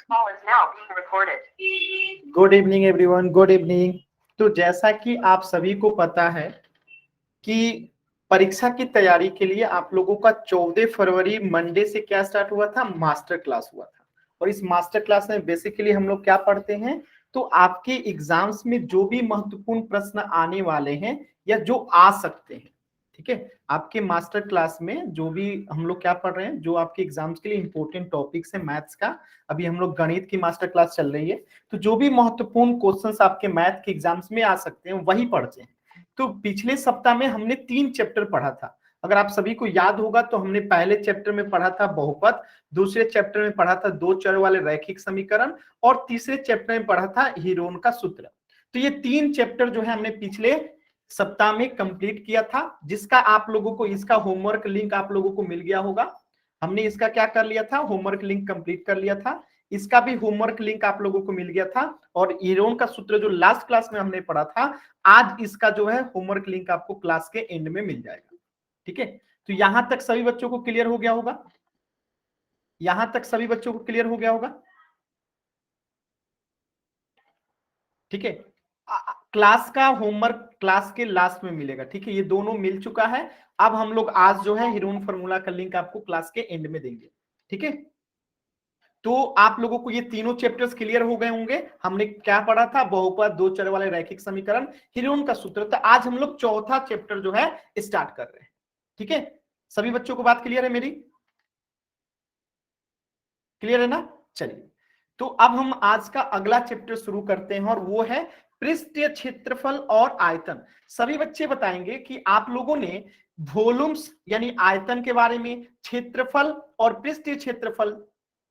Call is now being recorded. Good evening everyone, good evening. तो जैसा कि आप सभी को पता है कि परीक्षा की तैयारी के लिए आप लोगों का 14 फरवरी मंडे से क्या स्टार्ट हुआ था, मास्टर क्लास हुआ था। और इस मास्टर क्लास में बेसिकली हम लोग क्या पढ़ते हैं, तो आपके एग्जाम्स में जो भी महत्वपूर्ण प्रश्न आने वाले हैं या जो आ सकते हैं, ठीक है, आपके मास्टर क्लास में जो भी हम लोग क्या पढ़ रहे हैं, जो आपके एग्जाम्स के लिए इंपॉर्टेंट टॉपिक्स है मैथ्स का। अभी हम लोग गणित की मास्टर क्लास चल रही है, तो जो भी महत्वपूर्ण क्वेश्चंस आपके मैथ के एग्जाम्स में आ सकते हैं वही पढ़ते हैं। तो पिछले सप्ताह में हमने 3 चैप्टर पढ़ा था। अगर आप सभी को याद होगा तो हमने पहले चैप्टर में पढ़ा था बहुपद, दूसरे चैप्टर में पढ़ा था दो चर वाले रैखिक समीकरण, और तीसरे चैप्टर में पढ़ा था हीरोन का सूत्र। तो ये 3 चैप्टर जो है हमने पिछले सप्ताह में कंप्लीट किया था, जिसका आप लोगों को इसका होमवर्क लिंक आप लोगों को मिल गया होगा। हमने इसका क्या कर लिया था, होमवर्क लिंक कंप्लीट कर लिया था। इसका भी होमवर्क लिंक आप लोगों को मिल गया था। और हीरोन का सूत्र जो लास्ट क्लास में हमने पढ़ा था, आज इसका जो है होमवर्क लिंक आपको क्लास के एंड में मिल जाएगा। ठीक है, तो यहां तक सभी बच्चों को क्लियर हो गया होगा, यहां तक सभी बच्चों को क्लियर हो गया होगा। ठीक है, क्लास का होमवर्क क्लास के लास्ट में मिलेगा। ठीक है, ये दोनों मिल चुका है। अब हम लोग आज जो है हीरोन फार्मूला का लिंक आपको क्लास के एंड में देंगे। ठीक है, तो आप लोगों को ये तीनों चैप्टर्स क्लियर हो गए होंगे। हमने क्या पढ़ा था, बहुपद, दो चर वाले रैखिक समीकरण, हीरोन का सूत्र। तो आज हम लोग चौथा चैप्टर जो है स्टार्ट कर रहे हैं। ठीक है, सभी बच्चों को बात क्लियर है मेरी, क्लियर है ना। चलिए, तो अब हम आज का अगला चैप्टर शुरू करते हैं, और वो है पृष्ठीय क्षेत्रफल और आयतन। सभी बच्चे बताएंगे कि आप लोगों ने वॉल्यूम्स यानी आयतन के बारे में, क्षेत्रफल और पृष्ठीय क्षेत्रफल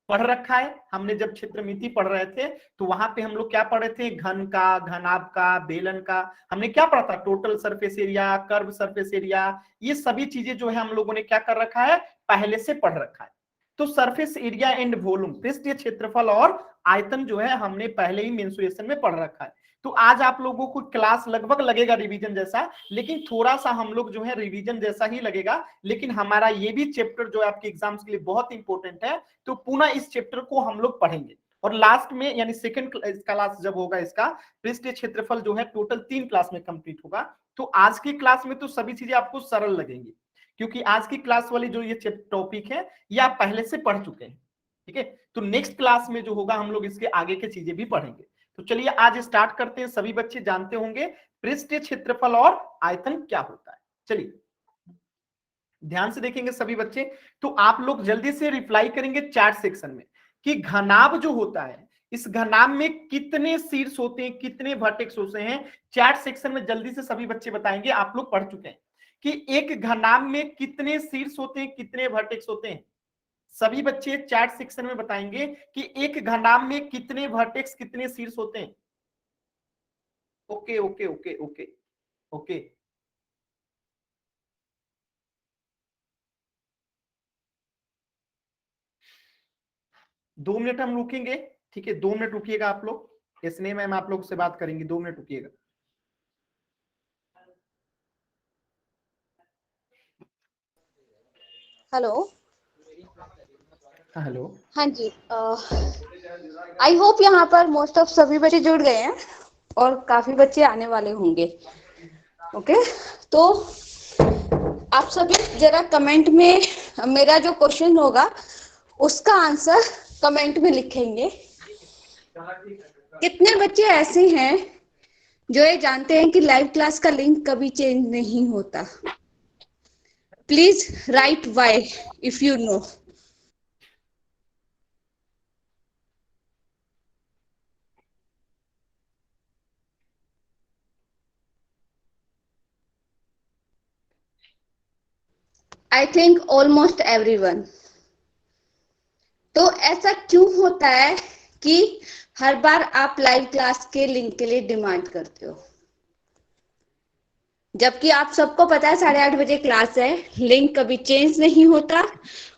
पढ़ रखा है। हमने जब क्षेत्रमिति पढ़ रहे थे तो वहां पे हम लोग क्या पढ़े थे, घन का, घनाभ का, बेलन का, हमने क्या पढ़ा था, total surface area, curve surface area, ये सभी चीजें जो है हम लोगों ने क्या कर रखा है, पहले से पढ़ रखा है। तो सरफेस एरिया एंड वॉल्यूम, पृष्ठीय क्षेत्रफल और आयतन जो है हमने पहले ही मेंसुरेशन में पढ़ रखा है। तो आज आप लोगों को क्लास लगभग लगेगा रिवीजन जैसा, लेकिन थोड़ा सा हम लोग जो है रिवीजन जैसा ही लगेगा, लेकिन हमारा ये भी चैप्टर जो है आपके एग्जाम्स के लिए बहुत इंपॉर्टेंट है। तो पुनः इस चैप्टर को हम लोग पढ़ेंगे, और लास्ट में यानी सेकंड क्लास जब होगा इसका, पृष्ठीय क्षेत्रफल जो है टोटल 3 क्लास में कंप्लीट होगा। तो आज की क्लास में तो सभी चीजें आपको सरल लगेंगी, क्योंकि आज की क्लास वाली जो ये टॉपिक है ये आप पहले से पढ़ चुके हैं। ठीक है, तो नेक्स्ट क्लास में जो होगा हम लोग इसके आगे की चीजें भी पढ़ेंगे। तो चलिए आज स्टार्ट करते हैं। सभी बच्चे जानते होंगे पृष्ठीय क्षेत्रफल और आयतन क्या होता है। चलिए ध्यान से देखेंगे सभी बच्चे। तो आप लोग जल्दी से रिप्लाई करेंगे चैट सेक्शन में कि घनाभ जो होता है, इस घनाभ में कितने शीर्ष होते हैं, कितने वर्टेक्स होते हैं। चैट सेक्शन में जल्दी से सभी बच्चे बताएंगे, आप लोग पढ़ चुके हैं कि एक घनाभ में कितने शीर्ष होते हैं, कितने वर्टेक्स होते हैं। सभी बच्चे चैट सेक्शन में बताएंगे कि एक घनाभ में कितने वर्टेक्स, कितने शीर्ष होते हैं। Okay okay okay okay okay, 2 minute हम रुकेंगे। ठीक है, 2 मिनट रुकिएगा आप लोग। स्नेह मैम आप लोग से बात करेंगे, 2 मिनट रुकिएगा। हेलो। हाँ हेलो। हाँ जी, आई होप यहाँ पर मोस्ट ऑफ सभी बच्चे जुड़ गए हैं और काफी बच्चे आने वाले होंगे। ओके, तो आप सभी जरा कमेंट में मेरा जो क्वेश्चन होगा उसका आंसर कमेंट में लिखेंगे। कितने बच्चे ऐसे हैं जो ये जानते हैं कि लाइव क्लास का लिंक कभी चेंज नहीं होता? Please write why if you know. I think almost everyone. तो ऐसा क्यों होता है कि हर बार आप लाइव क्लास के लिंक के लिए डिमांड करते हो, जबकि आप सबको पता है 8:30 बजे क्लास है, लिंक कभी चेंज नहीं होता,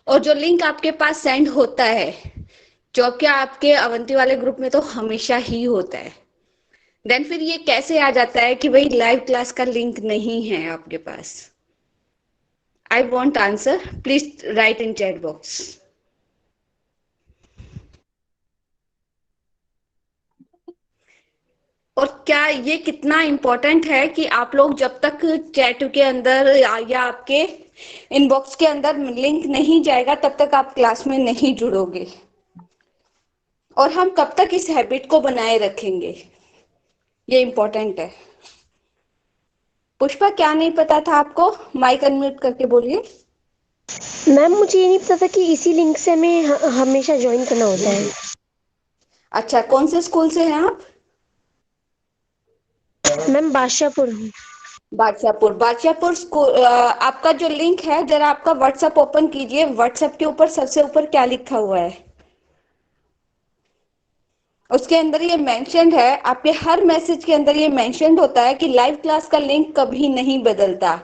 और जो लिंक आपके पास सेंड होता है, जो क्या आपके अवंती वाले ग्रुप में तो हमेशा ही होता है, देन फिर ये कैसे आ जाता है कि भाई लाइव क्लास का लिंक नहीं है आपके पास? I want answer, please write in chat box. और क्या ये कितना इम्पोर्टेंट है कि आप लोग जब तक चैट के अंदर या आपके इनबॉक्स के अंदर लिंक नहीं जाएगा तब तक आप क्लास में नहीं जुड़ोगे। और हम कब तक इस हैबिट को बनाए रखेंगे, ये इम्पोर्टेंट है। पुष्पा, क्या नहीं पता था आपको? माइक अनम्यूट करके बोलिए। मैम मुझे ये नहीं पता था कि इसी लिंक से हमें हमेशा ज्वाइन करना होता है। अच्छा, कौन से स्कूल से हैं आप? मैम बादशाहपुर हूँ। बादशाहपुर स्कूल। आपका जो लिंक है, जरा आपका व्हाट्सएप ओपन कीजिए। व्हाट्सएप के ऊपर सबसे ऊपर क्या लिखा हुआ है? उसके अंदर ये मेंशन्ड है, आपके हर मैसेज के अंदर ये मेंशन्ड होता है कि लाइव क्लास का लिंक कभी नहीं बदलता।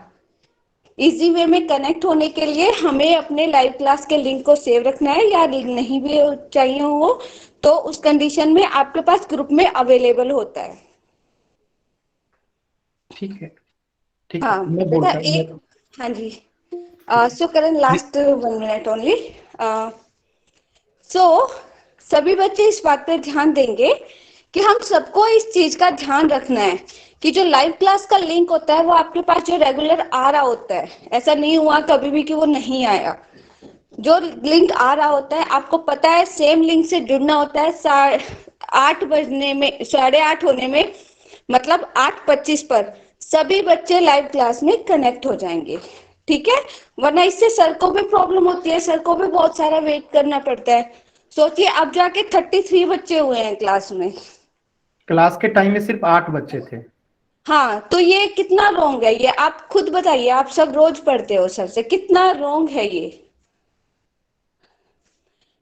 इजी वे में कनेक्ट होने के लिए हमें अपने लाइव क्लास के लिंक को सेव रखना है, या नहीं भी चाहिए हो तो उस कंडीशन में आपके पास ग्रुप में अवेलेबल होता है। ठीक है, ठीक है, हाँ मैं बेटा, बोलता हूँ। एक, हाँ जी, सो करण, लास्ट 1 मिनट ओनली। सो सभी बच्चे इस बात पे ध्यान देंगे कि हम सबको इस चीज का ध्यान रखना है कि जो लाइव क्लास का लिंक होता है वो आपके पास जो रेगुलर आ रहा होता है, ऐसा नहीं हुआ कभी भी कि वो नहीं आया। जो लिंक आ रहा होता है आपको पता है, सेम लिंक से जुड़ना होता है 8 बजने में, 8:30 होने में, मतलब 8:25 पर सभी बच्चे लाइव क्लास में कनेक्ट हो जाएंगे। ठीक है? वरना इससे सर को भी प्रॉब्लम होती है, सर को भी बहुत सारा वेट करना पड़ता है। सोचिए, अब जाके 33 बच्चे हुए हैं क्लास में। क्लास के टाइम में सिर्फ 8 बच्चे थे। हाँ, तो ये कितना रॉन्ग है, ये आप खुद बताइए। आप सब रोज पढ़ते हो सर से, कितना रॉन्ग है ये?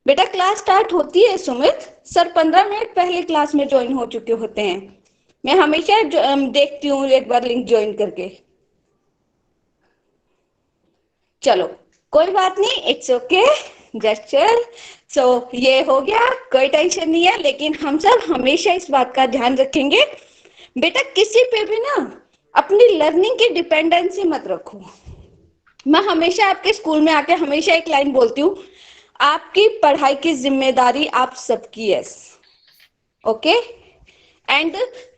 बेटा क्लास स्टार्ट होती है सुमित, सर 15 मिनट पहले क्लास में ज्वाइन हो चुके होते हैं। मैं हमेशा देखती हूँ एक बार लिंक ज्वाइन करके। चलो कोई बात नहीं, इट्स ओके, जस्ट चल। सो ये हो गया, कोई टेंशन नहीं है, लेकिन हम सब हमेशा इस बात का ध्यान रखेंगे बेटा, किसी पे भी ना अपनी लर्निंग की डिपेंडेंसी मत रखो। मैं हमेशा आपके स्कूल में आके हमेशा एक लाइन बोलती हूँ, आपकी पढ़ाई की जिम्मेदारी आप सबकी है। ओके? एंड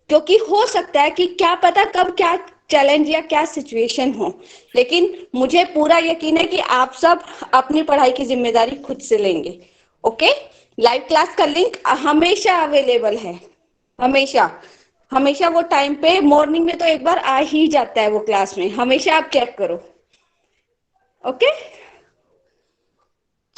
क्योंकि हो सकता है कि क्या पता कब क्या चैलेंज या क्या सिचुएशन हो, लेकिन मुझे पूरा यकीन है कि आप सब अपनी पढ़ाई की जिम्मेदारी खुद से लेंगे। ओके? लाइव क्लास का लिंक हमेशा अवेलेबल है, हमेशा हमेशा। वो टाइम पे मॉर्निंग में तो एक बार आ ही जाता है वो क्लास में, हमेशा आप चेक करो। ओके?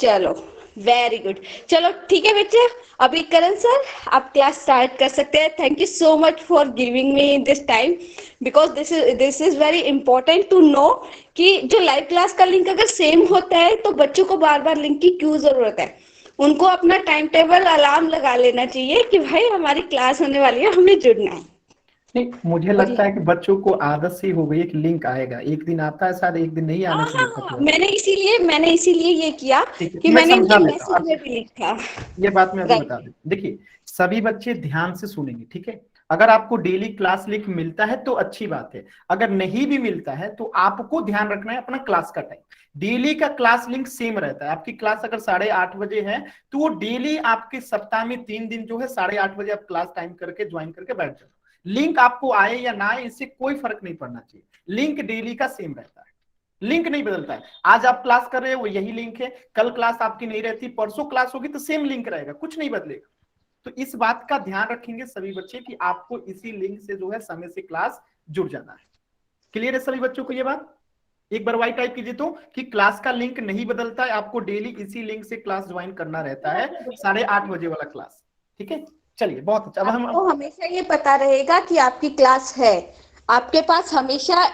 चलो, वेरी गुड। चलो ठीक है बच्चे, अभी करण सर आप क्लास स्टार्ट कर सकते हैं। Thank you so much for giving me this time, because this is very important to know कि जो लाइव क्लास का लिंक अगर सेम होता है तो बच्चों को बार बार लिंक की क्यों जरूरत है। उनको अपना टाइम टेबल अलार्म लगा लेना चाहिए कि भाई हमारी क्लास होने वाली है, हमें जुड़ना है। नहीं, मुझे लगता है कि बच्चों को आदत सी हो गई है कि लिंक आएगा, एक दिन आता है शायद, एक दिन नहीं आने से दिक्कत हाँ, हो। मैंने इसीलिए ये किया ठीक है, कि मैं मैंने समझा इनके देता हूँ मैसेज में आप, भी लिखा। ये बात मैं अभी बता राइट। दूं। देखिए, सभी बच्चे ध्यान से सुनेंगे, ठीक है? अगर आपको डेली क्लास लिंक मिलता है तो अच्छी बात है, अगर नहीं भी मिलता है तो आपको ध्यान रखना है अपना क्लास का टाइम। डेली का क्लास लिंक सेम रहता है। आपकी क्लास अगर 8:30 बजे है तो वो डेली आपके सप्ताह में 3 दिन जो है 8:30 बजे आप क्लास टाइम करके ज्वाइन करके बैठ जाओ। लिंक आपको आए या ना आए इससे कोई फर्क नहीं पड़ना चाहिए, लिंक डेली का सेम रहता है, लिंक नहीं बदलता है। आज आप क्लास कर रहे हो वो यही लिंक है, कल क्लास आपकी नहीं रहती, परसों क्लास होगी तो सेम लिंक रहेगा, कुछ नहीं बदलेगा। तो इस बात का ध्यान रखेंगे सभी बच्चे कि आपको इसी लिंक से जो है समय से क्लास जुड़ जाना है। क्लियर है सभी बच्चों को ये बात? एक बार वाई टाइप कीजिए तो कि क्लास का लिंक नहीं बदलता है, आपको डेली इसी लिंक से क्लास ज्वाइन करना रहता है, 8:30 बजे वाला क्लास। ठीक है, चलिए बहुत अच्छा। अब हम आपको हमेशा ये पता रहेगा कि आपकी क्लास है, आपके पास हमेशा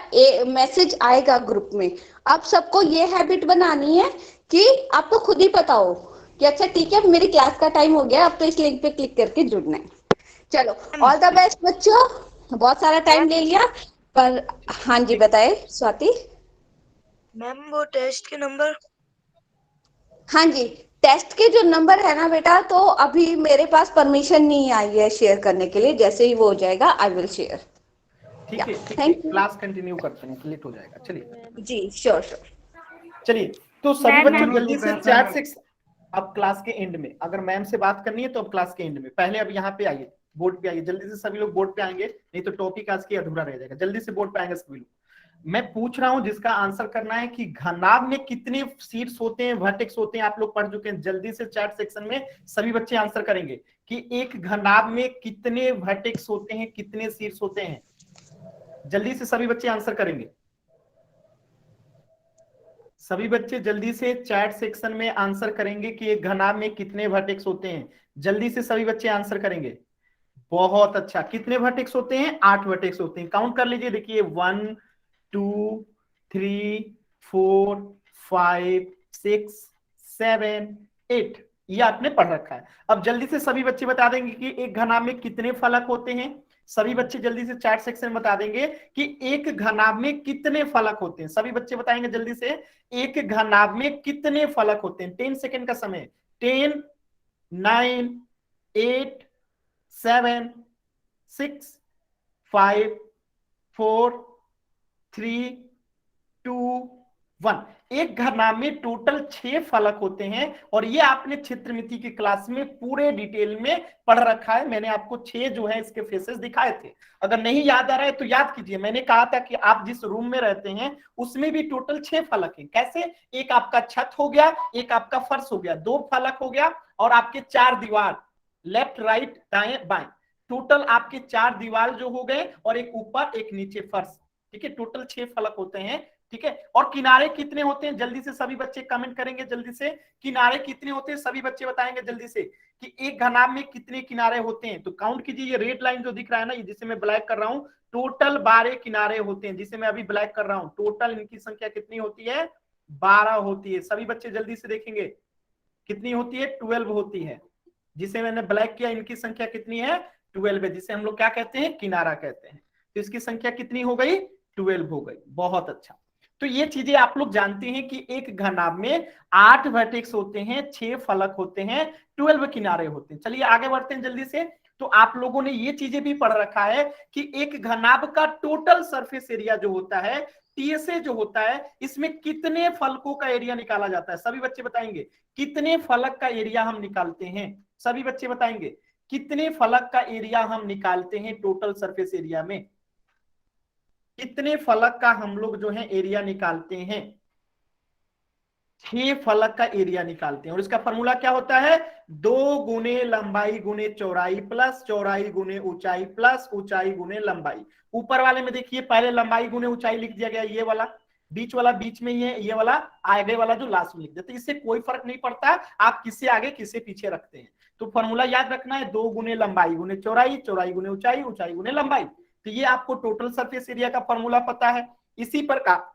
मैसेज आएगा ग्रुप में। आप सबको ये हैबिट बनानी है कि आपको खुद ही पता हो कि अच्छा ठीक है, मेरी क्लास का टाइम हो गया, अब तो इस लिंक पे क्लिक करके जुड़ना है। चलो, ऑल द बेस्ट बच्चों, बहुत सारा टाइम ले लिया पर। हाँ जी, बताए स्वाति। मैम वो टेस्ट के नंबर? हाँ जी, टेस्ट के जो नंबर है ना बेटा, तो अभी मेरे पास परमिशन नहीं आई है शेयर करने के लिए, जैसे ही वो हो जाएगा आई विल शेयर। ठीक है, ठीक है, थैंक यू क्लास कंटिन्यू करते हैं, लेट हो जाएगा। चलिए जी, श्योर श्योर। चलिए, तो सभी बच्चों मैम, जल्दी से चैट से अब क्लास के एंड में अगर मैम से बात करनी है तो अब क्लास के एंड में, पहले अब यहाँ पे आइए, बोर्ड पे आइए, जल्दी से सभी लोग बोर्ड पे आएंगे, नहीं तो टॉपिक आज की अधूरा रह जाएगा। जल्दी से बोर्ड पे आएंगे सभी लोग। मैं पूछ रहा हूं जिसका आंसर करना है कि घनाभ में कितने शीर्ष होते हैं, वर्टेक्स होते हैं, आप लोग पढ़ चुके हैं। जल्दी से चैट सेक्शन में सभी बच्चे आंसर करेंगे कि एक घनाभ में कितने वर्टेक्स होते हैं, कितने शीर्ष होते हैं। जल्दी से सभी बच्चे आंसर करेंगे। सभी बच्चे जल्दी से चैट सेक्शन में आंसर करेंगे कि एक घनाभ में कितने वर्टेक्स होते हैं। जल्दी से सभी बच्चे आंसर करेंगे। बहुत अच्छा, कितने वर्टेक्स होते हैं? 8 वर्टेक्स होते हैं। काउंट कर लीजिए, देखिए 1 2 3 4 5 6 7 8, ये आपने पढ़ रखा है। अब जल्दी से सभी बच्चे बता देंगे कि एक घनाभ में कितने फलक होते हैं। सभी बच्चे जल्दी से चैट सेक्शन में बता देंगे कि एक घनाभ में कितने फलक होते हैं। सभी बच्चे बताएंगे जल्दी से, एक घनाभ में कितने फलक होते हैं। 10 सेकेंड का समय। 10 9 8 7 6 5 4 3 2 1। एक घनाभ में टोटल 6 फलक होते हैं और ये आपने क्षेत्रमिति की क्लास में पूरे डिटेल में पढ़ रखा है। मैंने आपको 6 जो है इसके फेसेस दिखाए थे। अगर नहीं याद आ रहा है तो याद कीजिए। मैंने कहा था कि आप जिस रूम में रहते हैं उसमें भी टोटल 6 फलक हैं। कैसे? एक आपका छत हो गया, एक आपका फर्श हो गया, 2 फलक हो गया, और आपके 4 दीवार, लेफ्ट राइट दाएं बाएं, टोटल आपके 4 दीवार जो हो गए, और एक ऊपर एक नीचे फर्श। ठीक है, टोटल 6 फलक होते हैं। ठीक है, और किनारे कितने होते हैं? जल्दी से सभी बच्चे कमेंट करेंगे। जल्दी से किनारे कितने होते हैं सभी बच्चे बताएंगे जल्दी से कि एक घनाभ में कितने किनारे होते हैं। तो काउंट कीजिए, ये रेड लाइन जो दिख रहा है ना, ये जिसे मैं ब्लैक कर रहा हूं, टोटल 12 किनारे होते हैं। जिसे मैं अभी ब्लैक कर रहा हूं, टोटल इनकी संख्या कितनी होती है? 12 होती है। सभी बच्चे जल्दी से देखेंगे कितनी होती है? 12 होती है। जिसे मैंने ब्लैक किया, इनकी संख्या कितनी है? 12 है, जिसे हम लोग क्या कहते हैं? किनारा कहते हैं। तो इसकी संख्या कितनी हो गई? 12 हो गई। बहुत अच्छा। तो ये चीजें आप लोग जानते हैं कि एक घनाभ में 8 वर्टेक्स होते हैं, 6 फलक होते हैं, 12 किनारे होते हैं। चलिए आगे बढ़ते हैं जल्दी से। तो आप लोगों ने ये चीजें भी पढ़ रखा है कि एक घनाभ का टोटल सरफेस एरिया जो होता है, टीएसए जो होता है, इसमें कितने फलकों का एरिया निकाला जाता है। सभी बच्चे बताएंगे कितने फलक का एरिया हम निकालते हैं। सभी बच्चे बताएंगे कितने फलक का एरिया हम निकालते हैं टोटल सरफेस एरिया में। कितने फलक का हम लोग जो है एरिया निकालते हैं? 6 फलक का एरिया निकालते हैं। और इसका फॉर्मूला क्या होता है? 2 गुने लंबाई गुने चौड़ाई प्लस चौड़ाई गुने ऊंचाई प्लस ऊंचाई गुने लंबाई। ऊपर वाले में देखिए पहले लंबाई गुने ऊंचाई लिख दिया गया, ये वाला बीच वाला बीच में ही है, ये वाला आगे वाला जो लास्ट में लिख दिया। तो इससे कोई फर्क नहीं पड़ता आप किससे आगे किससे पीछे रखते हैं। तो फॉर्मूला याद रखना है, 2 गुने लंबाई गुने चौड़ाई, चौड़ाई गुने ऊंचाई, ऊंचाई गुने लंबाई। तो ये आपको टोटल सरफेस एरिया का फॉर्मूला पता है। इसी प्रकार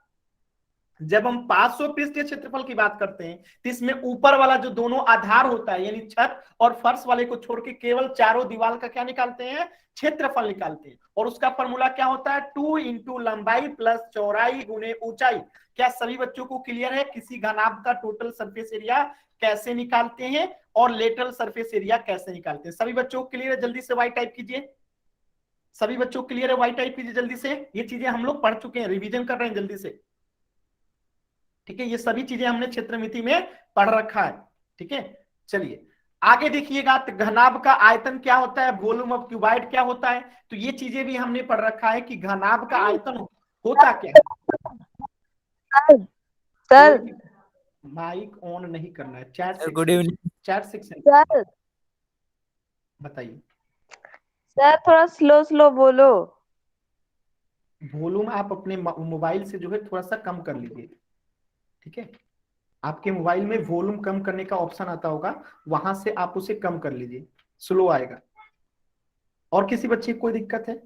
जब हम 500 पृष्ठीय क्षेत्रफल की बात करते हैं तो इसमें ऊपर वाला जो दोनों आधार होता है, यानी छत और फर्श वाले को छोड़ के केवल चारों दीवार का क्या निकालते हैं? क्षेत्रफल निकालते हैं। और उसका फॉर्मूला क्या होता है? 2 इंटू लंबाई प्लस चौड़ाई गुने ऊंचाई। क्या सभी बच्चों को क्लियर है किसी घनाभ का टोटल सरफेस एरिया कैसे निकालते हैं और लेटरल सरफेस एरिया कैसे निकालते हैं? सभी बच्चों को क्लियर है? जल्दी से वाई टाइप कीजिए। सभी बच्चों को क्लियर है? वाई टाइप कीजिए जल्दी से। ये चीजें हम लोग पढ़ चुके हैं, रिवीजन कर रहे हैं जल्दी से। ठीक है, ये सभी चीजें हमने क्षेत्रमिति में पढ़ रखा है। ठीक है, चलिए आगे देखिएगा। तो घनाभ का आयतन क्या होता है? वॉल्यूम ऑफ क्यूबाइड क्या होता है? तो ये चीजें भी हमने पढ़ रखा है कि घनाभ का आयतन होता क्या है। सर माइक ऑन नहीं करना है। Chat good evening chat section sir. बताइए। सर थोड़ा स्लो स्लो बोलो। वॉल्यूम आप अपने मोबाइल से जो है थोड़ा सा कम कर लीजिए। ठीक है, आपके मोबाइल में वॉल्यूम कम करने का ऑप्शन आता होगा, वहां से आप उसे कम कर लीजिए, स्लो आएगा। और किसी बच्चे को कोई दिक्कत है?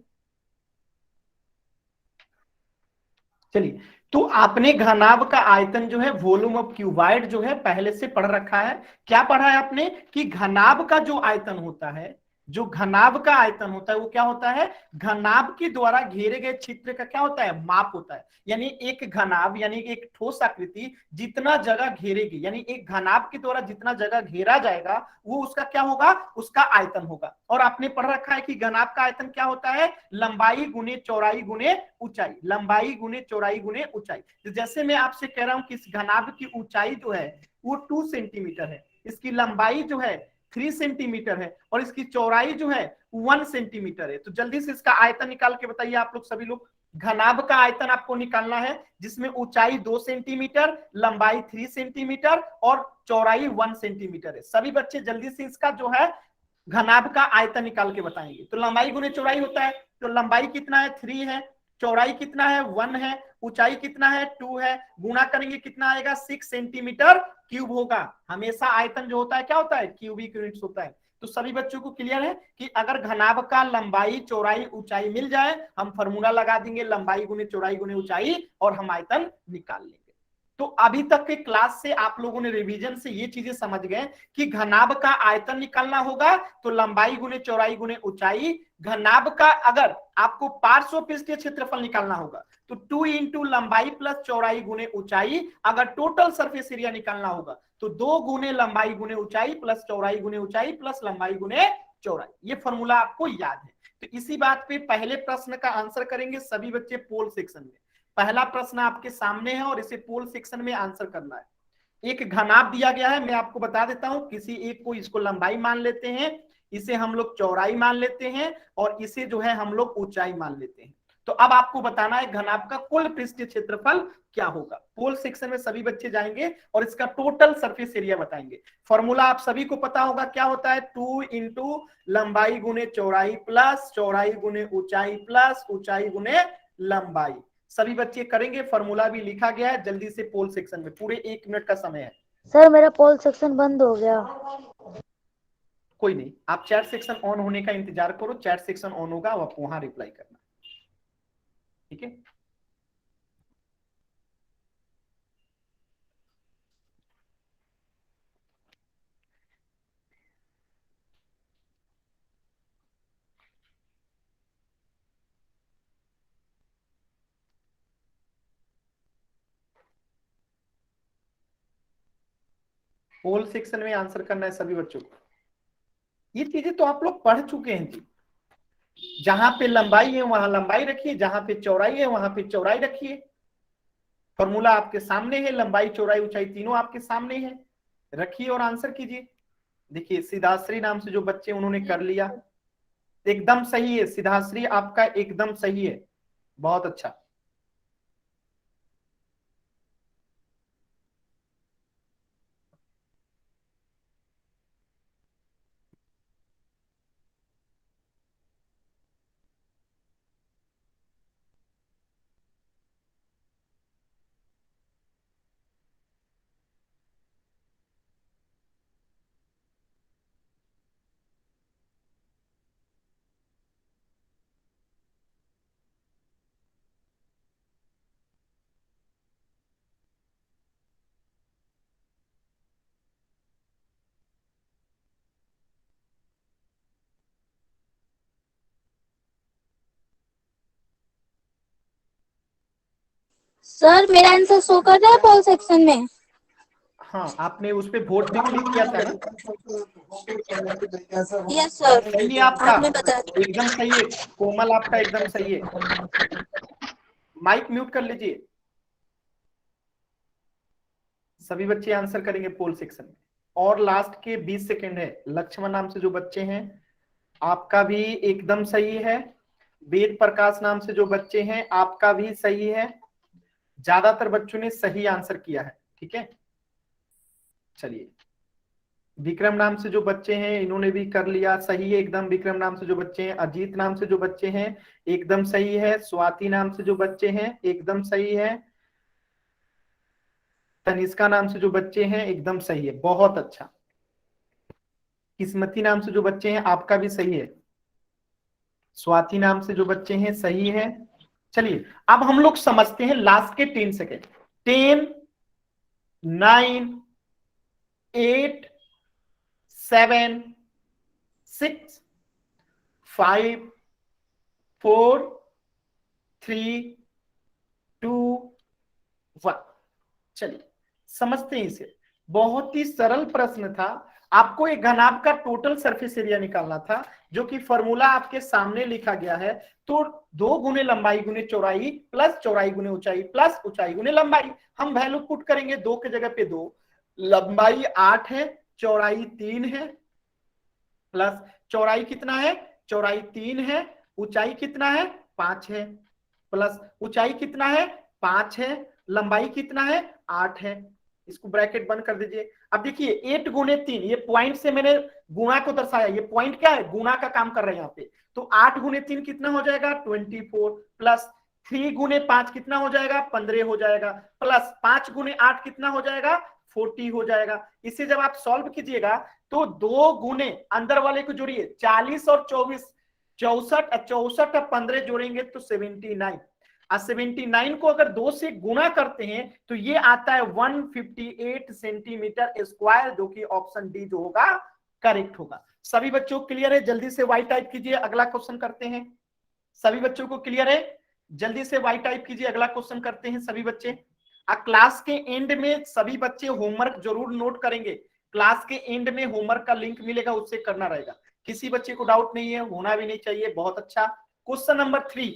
चलिए, तो आपने घनाभ का आयतन जो है वॉल्यूम ऑफ क्यूबाइड जो है पहले से पढ़ रखा है। क्या पढ़ा है आपने? कि घनाभ का जो आयतन होता है, जो घनाभ का आयतन होता है वो क्या होता है? घनाभ के द्वारा घेरे गए क्षेत्र का क्या होता है? माप होता है। यानी एक घनाभ यानी एक ठोस आकृति जितना जगह घेरेगी, यानी एक घनाभ के द्वारा जितना जगह घेरा जाएगा वो उसका क्या होगा? उसका आयतन होगा। और आपने पढ़ रखा है कि घनाभ का आयतन क्या होता है? लंबाई गुने चौड़ाई गुने ऊंचाई, लंबाई गुने चौड़ाई गुने ऊंचाई। तो जैसे मैं आपसे कह रहा हूं कि इस घनाभ की ऊंचाई जो है वो 2 सेंटीमीटर है, इसकी लंबाई जो है 3 सेंटीमीटर है और इसकी चौड़ाई जो है 1 सेंटीमीटर है। तो जल्दी से इसका आयतन निकाल के बताइए आप लोग सभी लोग। घनाभ का आयतन आपको निकालना है जिसमें ऊंचाई 2 सेंटीमीटर, लंबाई 3 सेंटीमीटर और चौड़ाई 1 सेंटीमीटर है। सभी बच्चे जल्दी से इसका जो है घनाभ का आयतन निकाल के बताएंगे। तो लंबाई गुने चौड़ाई होता है, तो लंबाई कितना है 3 है, चौड़ाई कितना है 1 है, ऊंचाई कितना है 2 है, गुणा करेंगे कितना आएगा 6 सेंटीमीटर क्यूब होगा। हमेशा आयतन जो होता है क्या होता है, क्यूबिक यूनिट्स होता है। तो सभी बच्चों को क्लियर है कि अगर घनाभ का लंबाई चौड़ाई ऊंचाई मिल जाए, हम फॉर्मूला लगा देंगे लंबाई गुने चौड़ाई गुने ऊंचाई और हम आयतन निकाल लेंगे। तो अभी तक के क्लास से आप लोगों ने रिवीजन से ये चीजें समझ गए कि घनाभ का आयतन निकालना होगा तो लंबाई गुने चौड़ाई गुने ऊंचाई। घनाभ का अगर आपको पार्श्व पृष्ठीय क्षेत्रफल निकालना होगा तो 2 इंटू लंबाई प्लस चौड़ाई गुने ऊंचाई। अगर टोटल सरफेस एरिया निकालना होगा तो 2 गुने लंबाई गुने ऊंचाई प्लस चौड़ाई गुने ऊंचाई प्लस लंबाई गुने चौड़ाई। ये फॉर्मूला आपको याद है। तो इसी बात पे पहले प्रश्न का आंसर करेंगे सभी बच्चे पोल सेक्शन में। पहला प्रश्न आपके सामने है और इसे पोल सेक्शन में आंसर करना है। एक घनाभ दिया गया है, मैं आपको बता देता हूं, किसी एक को इसको लंबाई मान लेते हैं, इसे हम लोग चौड़ाई मान लेते हैं और इसे जो है हम लोग ऊंचाई मान लेते हैं। तो अब आपको बताना है घनाभ का कुल पृष्ठीय क्षेत्रफल क्या होगा। पोल सेक्शन में सभी बच्चे जाएंगे और इसका टोटल सरफेस एरिया बताएंगे। फॉर्मूला आप सभी को पता होगा क्या होता है, 2 इंटू लंबाई गुने चौड़ाई प्लस चौड़ाई गुने ऊंचाई प्लस ऊंचाई गुने लंबाई। सभी बच्चे करेंगे, फॉर्मूला भी लिखा गया है। जल्दी से पोल सेक्शन में, पूरे 1 मिनट का समय है। सर मेरा पोल सेक्शन बंद हो गया। कोई नहीं, आप चैट सेक्शन ऑन होने का इंतजार करो, चैट सेक्शन ऑन होगा आप वहां रिप्लाई करना, ठीक है। पोल सेक्शन में आंसर करना है सभी बच्चों को। ये चीजें तो आप लोग पढ़ चुके हैं जी। जहां पे लंबाई है वहां लंबाई रखिए, जहां पे चौड़ाई है वहां पे चौड़ाई रखिए। फॉर्मूला आपके सामने है, लंबाई चौड़ाई ऊंचाई तीनों आपके सामने है, रखिए और आंसर कीजिए। देखिए सिद्धाश्री नाम से जो बच्चे उन्होंने कर लिया, एकदम सही है सिद्धाश्री, आपका एकदम सही है, बहुत अच्छा। सर मेरा आंसर शो कर रहा है पोल सेक्शन में? हाँ, आपने उस पे वोट भी क्लिक किया था ना? यस सर, सही है आपका, आपने बताया। एकदम सही है कोमल, आपका एकदम सही है। माइक म्यूट कर लीजिए। सभी बच्चे आंसर करेंगे पोल सेक्शन में और लास्ट के 20 सेकेंड है। लक्ष्मण नाम से जो बच्चे हैं आपका भी एकदम सही है, वेद प्रकाश नाम से जो बच्चे हैं आपका भी सही है, ज्यादातर बच्चों ने सही आंसर किया है, ठीक है। चलिए विक्रम नाम से जो बच्चे हैं इन्होंने भी कर लिया, सही है एकदम। विक्रम नाम से जो बच्चे हैं, अजीत नाम से जो बच्चे हैं एकदम सही है, स्वाति नाम से जो बच्चे हैं एकदम सही है, तनिष्का नाम से जो बच्चे हैं एकदम सही है, बहुत अच्छा। किस्मती नाम से जो बच्चे हैं आपका भी सही है, स्वाति नाम से जो बच्चे हैं सही है। चलिए अब हम लोग समझते हैं लास्ट के 10 सेकेंड। 10 9 8 7 6 5 4 3 2 1। चलिए समझते हैं इसे, बहुत ही सरल प्रश्न था। आपको एक घनाभ का टोटल सरफेस एरिया निकालना था, जो कि फॉर्मूला आपके सामने लिखा गया है। तो 2 गुने लंबाई गुने चौड़ाई प्लस चौड़ाई गुने ऊंचाई प्लस ऊंचाई गुने लंबाई। हम वैल्यू पुट करेंगे 2 के जगह पे 2, लंबाई 8 है, चौड़ाई 3 है, प्लस चौड़ाई कितना है, चौड़ाई 3 है, ऊंचाई कितना है 5 है, प्लस ऊंचाई कितना है 5 है, लंबाई कितना है 8 है। इसको ब्रैकेट बंद कर दीजिए। अब देखिए 8 गुने 3, ये पॉइंट से मैंने गुणा को दर्शाया, ये पॉइंट क्या है, गुणा का काम कर रहे हैं यहाँ पे। तो 8 गुने 3 कितना हो जाएगा 24, प्लस 3 गुने 5 कितना हो जाएगा 15 हो जाएगा, प्लस 5 गुने 8 कितना हो जाएगा 40 हो जाएगा। इसे जब आप सॉल्व कीजिएगा तो 2 गुने अंदर वाले को जोड़िए 40 और 24, 64 और 15 जोड़ेंगे तो 79। 79 को अगर 2 से गुणा करते हैं तो ये आता है 158 सेंटीमीटर स्क्वायर, जो कि ऑप्शन डी जो होगा करेक्ट होगा। सभी बच्चों को क्लियर है? जल्दी से वाई टाइप कीजिए, अगला क्वेश्चन करते हैं। सभी बच्चों को क्लियर है? जल्दी से वाई टाइप कीजिए, अगला क्वेश्चन करते हैं सभी बच्चे। क्लास के एंड में सभी बच्चे होमवर्क जरूर नोट करेंगे। क्लास के एंड में होमवर्क का लिंक मिलेगा, उससे करना रहेगा। किसी बच्चे को डाउट नहीं है, होना भी नहीं चाहिए, बहुत अच्छा। क्वेश्चन नंबर 3,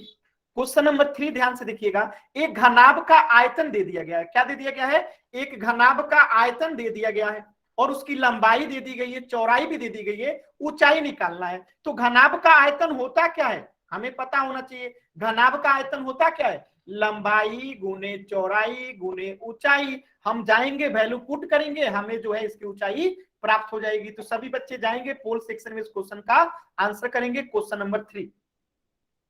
क्वेश्चन नंबर 3 ध्यान से देखिएगा। एक घनाभ का आयतन दे दिया गया है। क्या दे दिया गया है? एक घनाभ का आयतन दे दिया गया है और उसकी लंबाई दे दी गई है, चौड़ाई भी दे दी गई है, ऊंचाई निकालना है। तो घनाभ का आयतन होता क्या है, हमें पता होना चाहिए। घनाभ का आयतन होता क्या है? लंबाई गुने चौड़ाई गुने ऊंचाई। हम जाएंगे वैल्यू पुट करेंगे, हमें जो है इसकी ऊंचाई प्राप्त हो जाएगी। तो सभी बच्चे जाएंगे पोल सेक्शन में इस क्वेश्चन का आंसर करेंगे। क्वेश्चन नंबर 3,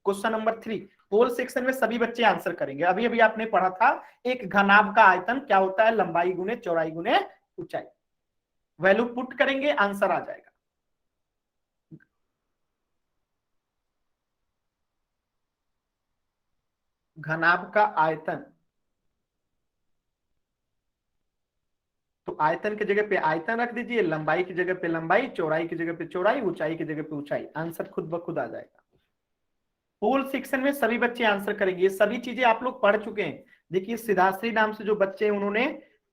क्वेश्चन नंबर 3 पोल सेक्शन में सभी बच्चे आंसर करेंगे। अभी अभी आपने पढ़ा था एक घनाभ का आयतन क्या होता है, लंबाई गुने चौड़ाई गुने ऊंचाई। वैल्यू पुट करेंगे, आंसर आ जाएगा। घनाभ का आयतन, तो आयतन की जगह पे आयतन रख दीजिए, लंबाई की जगह पे लंबाई, चौड़ाई की जगह पे चौड़ाई, ऊंचाई की जगह पे ऊंचाई। आंसर खुद ब खुद आ जाएगा। पोल सेक्शन में सभी बच्चे आंसर करेंगे। ये सभी चीजें आप लोग पढ़ चुके हैं। देखिए सिद्धाश्री नाम से जो बच्चे उन्होंने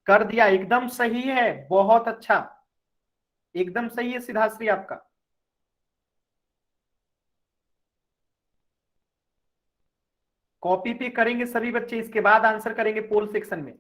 कर दिया, एकदम सही है, बहुत अच्छा, एकदम सही है सिद्धाश्री आपका। कॉपी पे करेंगे सभी बच्चे, इसके बाद आंसर करेंगे पोल सेक्शन में।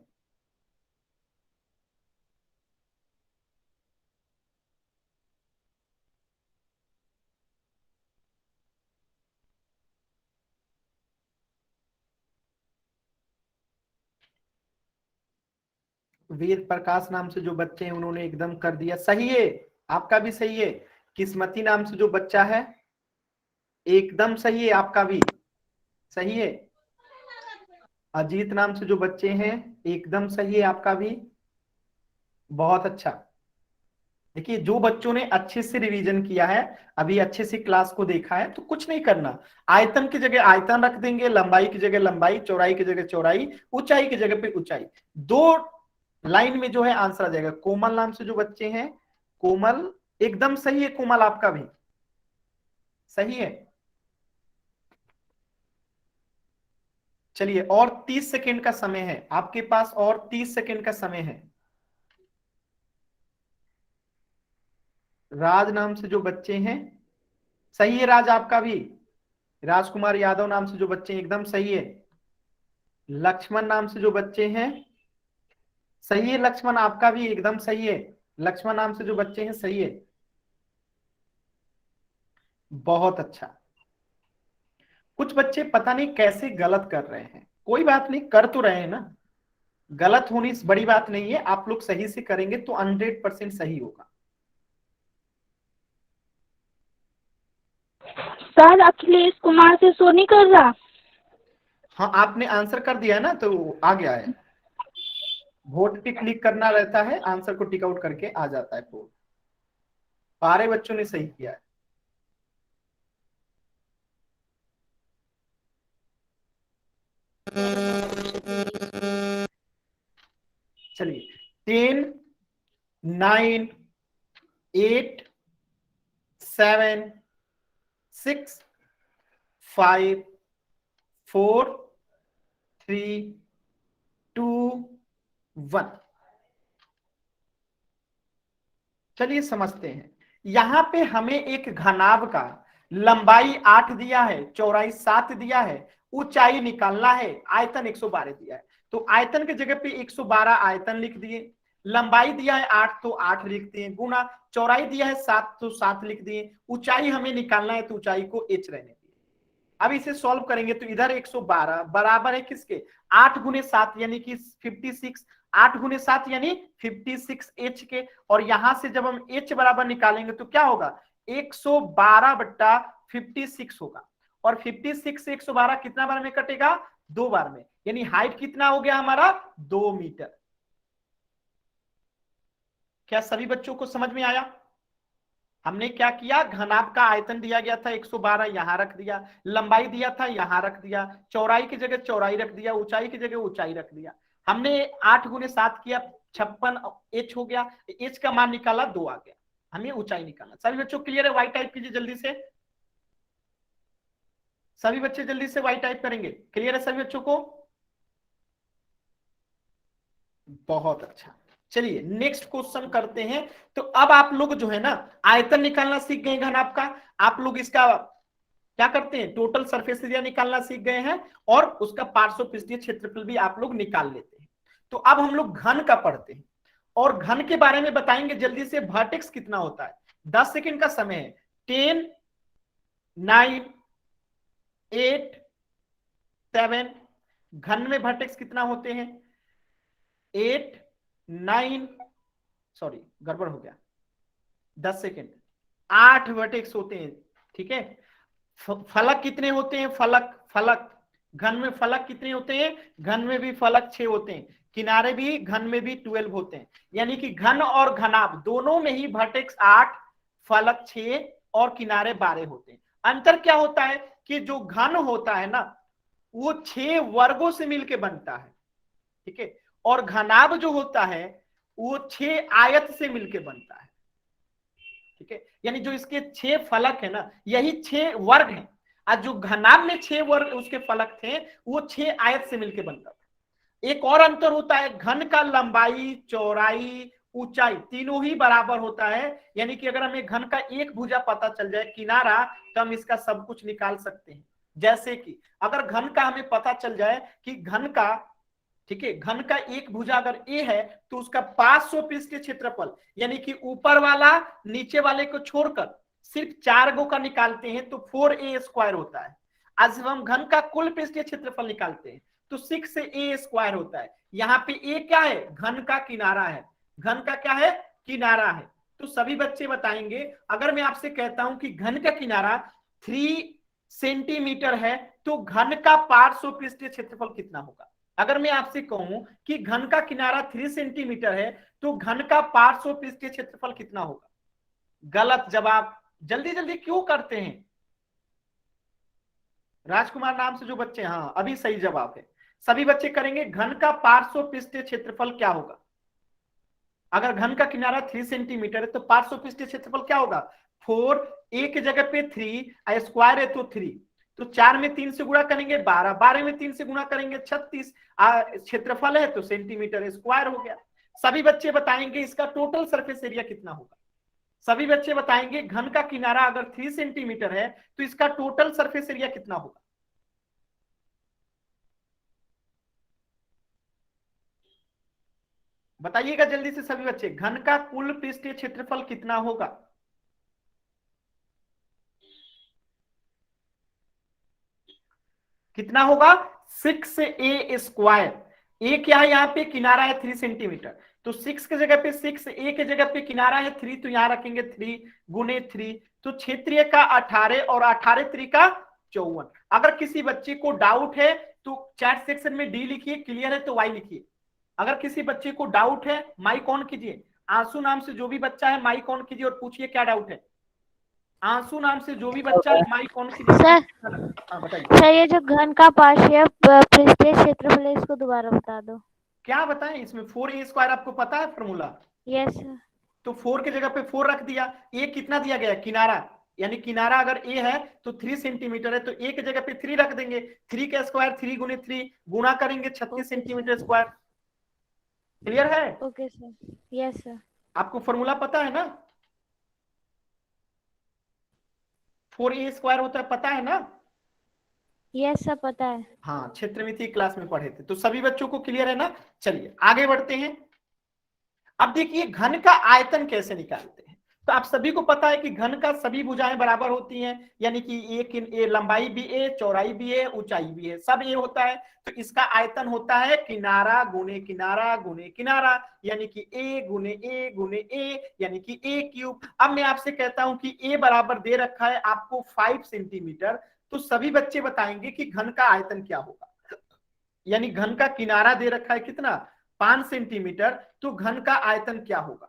वेद प्रकाश नाम से जो बच्चे हैं उन्होंने एकदम कर दिया, सही है, आपका भी सही है। किस्मती नाम से जो बच्चा है एकदम सही है, आपका भी सही है। अजीत नाम से जो बच्चे हैं एकदम सही है, आपका भी बहुत अच्छा। देखिए जो बच्चों ने अच्छे से रिवीजन किया है, अभी अच्छे से क्लास को देखा है, तो कुछ नहीं करना, आयतन की जगह आयतन रख देंगे, लंबाई की जगह लंबाई, चौड़ाई की जगह चौड़ाई, ऊंचाई की जगह पे ऊंचाई, 2 लाइन में जो है आंसर आ जाएगा। कोमल नाम से जो बच्चे हैं, कोमल एकदम सही है, कोमल आपका भी सही है। चलिए और 30 सेकेंड का समय है आपके पास, और 30 सेकेंड का समय है। राज नाम से जो बच्चे हैं, सही है राज आपका भी। राजकुमार यादव नाम से जो बच्चे हैं एकदम सही है। लक्ष्मण नाम से जो बच्चे हैं, सही है लक्ष्मण आपका भी एकदम सही है। लक्ष्मण नाम से जो बच्चे हैं सही है, बहुत अच्छा। कुछ बच्चे पता नहीं कैसे गलत कर रहे हैं, कोई बात नहीं, कर तो रहे हैं ना, गलत होनी बड़ी बात नहीं है। आप लोग सही से करेंगे तो 100% सही होगा। सर अखिलेश कुमार से शो नहीं कर रहा। हाँ आपने आंसर कर दिया है ना, तो आ गया है। वोट पे क्लिक करना रहता है, आंसर को टिक आउट करके आ जाता है पोल। 12 बच्चों ने सही किया है। चलिए 10 9 8 7 6 5 4 3 2 1। चलिए समझते हैं। यहां पे हमें एक घनाभ का लंबाई 8 दिया है, चौड़ाई 7 दिया है, ऊंचाई निकालना है, आयतन 112 दिया है। तो आयतन की जगह पे 112 आयतन लिख दिए, लंबाई दिया है 8 तो 8 लिखते हैं, गुना चौड़ाई दिया है 7 तो 7 लिख दिए, ऊंचाई हमें निकालना है तो ऊंचाई को h रहने दिए। अब इसे सॉल्व करेंगे तो इधर 112 बराबर है किसके 8 गुने 7 यानी कि 56, 8 गुने 7 यानी 56h के, और यहां से जब हम h बराबर निकालेंगे तो क्या होगा 112/56 होगा, और 56 से 112 कितना बार में कटेगा 2 बार में, यानी हाइट कितना हो गया हमारा 2 मीटर। क्या सभी बच्चों को समझ में आया? हमने क्या किया, घनाभ का आयतन दिया गया था 112, यहां रख दिया, लंबाई दिया था यहां रख दिया, चौड़ाई की जगह चौड़ाई रख दिया, ऊंचाई की जगह ऊंचाई रख दिया। हमने 8 गुने 7 किया 56h हो गया, h का मान निकाला 2 आ गया, हमें ऊंचाई निकालना। सभी बच्चों क्लियर है? वाई टाइप कीजिए जल्दी से, सभी बच्चे जल्दी से वाई टाइप करेंगे। क्लियर है सभी बच्चों को? बहुत अच्छा, चलिए नेक्स्ट क्वेश्चन करते हैं। तो अब आप लोग जो है ना आयतन निकालना सीख गए घनाभ का, आप लोग इसका क्या करते हैं टोटल सरफेस एरिया निकालना सीख गए हैं, और उसका पार्श्व क्षेत्रफल भी आप लोग निकाल लेते हैं। तो अब हम लोग घन का पढ़ते हैं, और घन के बारे में बताएंगे जल्दी से। वर्टेक्स कितना होता है, 10 सेकेंड का समय है। 10 9 8 7, घन में वर्टेक्स कितना होते हैं 8 9, सॉरी गड़बड़ हो गया, 10 सेकेंड, 8 वर्टेक्स होते हैं, ठीक है। फलक कितने होते हैं, फलक घन में फलक कितने होते हैं, घन में भी फलक 6 होते हैं, किनारे भी घन में भी 12 होते हैं, यानी कि घन और घनाभ दोनों में ही वर्टेक्स 8, फलक 6 और किनारे 12 होते हैं। अंतर क्या होता है कि जो घन होता है ना वो 6 वर्गों से मिलकर बनता है, ठीक है, और घनाभ जो होता है वो 6 आयत से मिलकर बनता है, ठीक है। यानी जो इसके 6 फलक है ना यही 6 वर्ग हैं, और जो घनाभ में 6 वर्ग उसके फलक थे वो 6 आयत से मिलकर बनता था। एक और अंतर होता है, घन का लंबाई चौड़ाई ऊंचाई तीनों ही बराबर होता है, यानी कि अगर हमें घन का एक भुजा पता चल जाए किनारा तो हम इसका सब कुछ निकाल सकते हैं। जैसे कि अगर घन का हमें पता चल जाए कि घन का, ठीक है, घन का एक भुजा अगर ए है तो उसका 500 पृष्ठीय क्षेत्रफल, यानी कि ऊपर वाला नीचे वाले को छोड़कर सिर्फ 4 गो का निकालते हैं तो 4a² होता है। आज जब हम घन का कुल पृष्ठीय क्षेत्रफल निकालते हैं तो 6a² होता है। यहाँ पे ए क्या है, घन का किनारा है, घन का क्या है, किनारा है। तो सभी बच्चे बताएंगे, अगर मैं आपसे कहता हूं कि घन का किनारा 3 सेंटीमीटर है तो घन का पार्श्व पृष्ठीय क्षेत्रफल कितना होगा। अगर मैं आपसे कहूं कि घन का किनारा 3 सेंटीमीटर है तो घन का पार्श्व पृष्ठीय क्षेत्रफल कितना होगा। गलत जवाब, जल्दी जल्दी क्यों करते हैं, राजकुमार नाम से जो बच्चे, हाँ अभी सही जवाब है। सभी बच्चे करेंगे, घन का पार्श्व पृष्ठीय क्षेत्रफल क्या होगा। अगर घन का किनारा 3 सेंटीमीटर है तो पार्श्व पृष्ठीय क्षेत्रफल क्या होगा 4, एक जगह पे 3, स्क्वायर है तो 3, तो 4 में 3 से गुणा करेंगे 12, 12 में 3 से गुणा करेंगे 36, क्षेत्रफल है तो सेंटीमीटर स्क्वायर हो गया। सभी बच्चे बताएंगे इसका टोटल सरफेस एरिया कितना होगा। सभी बच्चे बताएंगे घन का किनारा अगर 3 सेंटीमीटर है तो इसका टोटल सरफेस एरिया कितना होगा। बताइएगा जल्दी से सभी बच्चे, घन का कुल पृष्ठीय क्षेत्रफल कितना होगा। कितना होगा 6a²। ए क्या है यहाँ पे, किनारा है 3 सेंटीमीटर, तो 6 की जगह पे 6, ए की जगह पे किनारा है 3, तो यहां रखेंगे 3 गुने 3, तो क्षेत्रीय का 18 और 18 3 का 54। अगर किसी बच्चे को डाउट है तो चैट सेक्शन में डी लिखिए, क्लियर है तो वाई लिखिए। अगर किसी बच्चे को डाउट है माइक ऑन कीजिए, आंसू नाम से जो भी बच्चा है माइक ऑन कीजिए और पूछिए क्या डाउट है। आंसू नाम से जो भी बच्चा है माइक ऑन कीजिए। सर बताइए सर, ये जो घन का पार्श्व पृष्ठीय क्षेत्रफल है इसको दोबारा बता दो। क्या बताएं, इसमें 4a² आपको पता है फॉर्मूला। Yes sir. तो 4 की जगह पे 4 रख दिया। ए कितना दिया गया, किनारा, यानी किनारा अगर ए है तो 3 सेंटीमीटर है तो ए की जगह पे 3 रख देंगे, 3 का स्क्वायर 3 गुने 3 गुणा करेंगे 36 सेंटीमीटर स्क्वायर। क्लियर है? Okay sir. Yes sir. आपको फॉर्मूला पता है ना, 4a² होता है, पता है ना। यस सर, पता है। हाँ क्षेत्रमिति क्लास में पढ़े थे, तो सभी बच्चों को क्लियर है ना। चलिए आगे बढ़ते हैं। अब देखिए घन का आयतन कैसे निकालते हैं। तो आप सभी को पता है कि घन का सभी भुजाएं बराबर होती हैं, यानी कि ए लंबाई भी ए, चौड़ाई भी है, ऊंचाई भी है, सब ए होता है। तो इसका आयतन होता है किनारा गुने किनारा गुने किनारा, यानी कि ए गुने ए यानी कि ए क्यूब। अब मैं आपसे कहता हूं कि ए बराबर दे रखा है आपको 5 सेंटीमीटर, तो सभी बच्चे बताएंगे कि घन का आयतन क्या होगा। यानी घन का किनारा दे रखा है कितना, 5 सेंटीमीटर, तो घन का आयतन क्या होगा।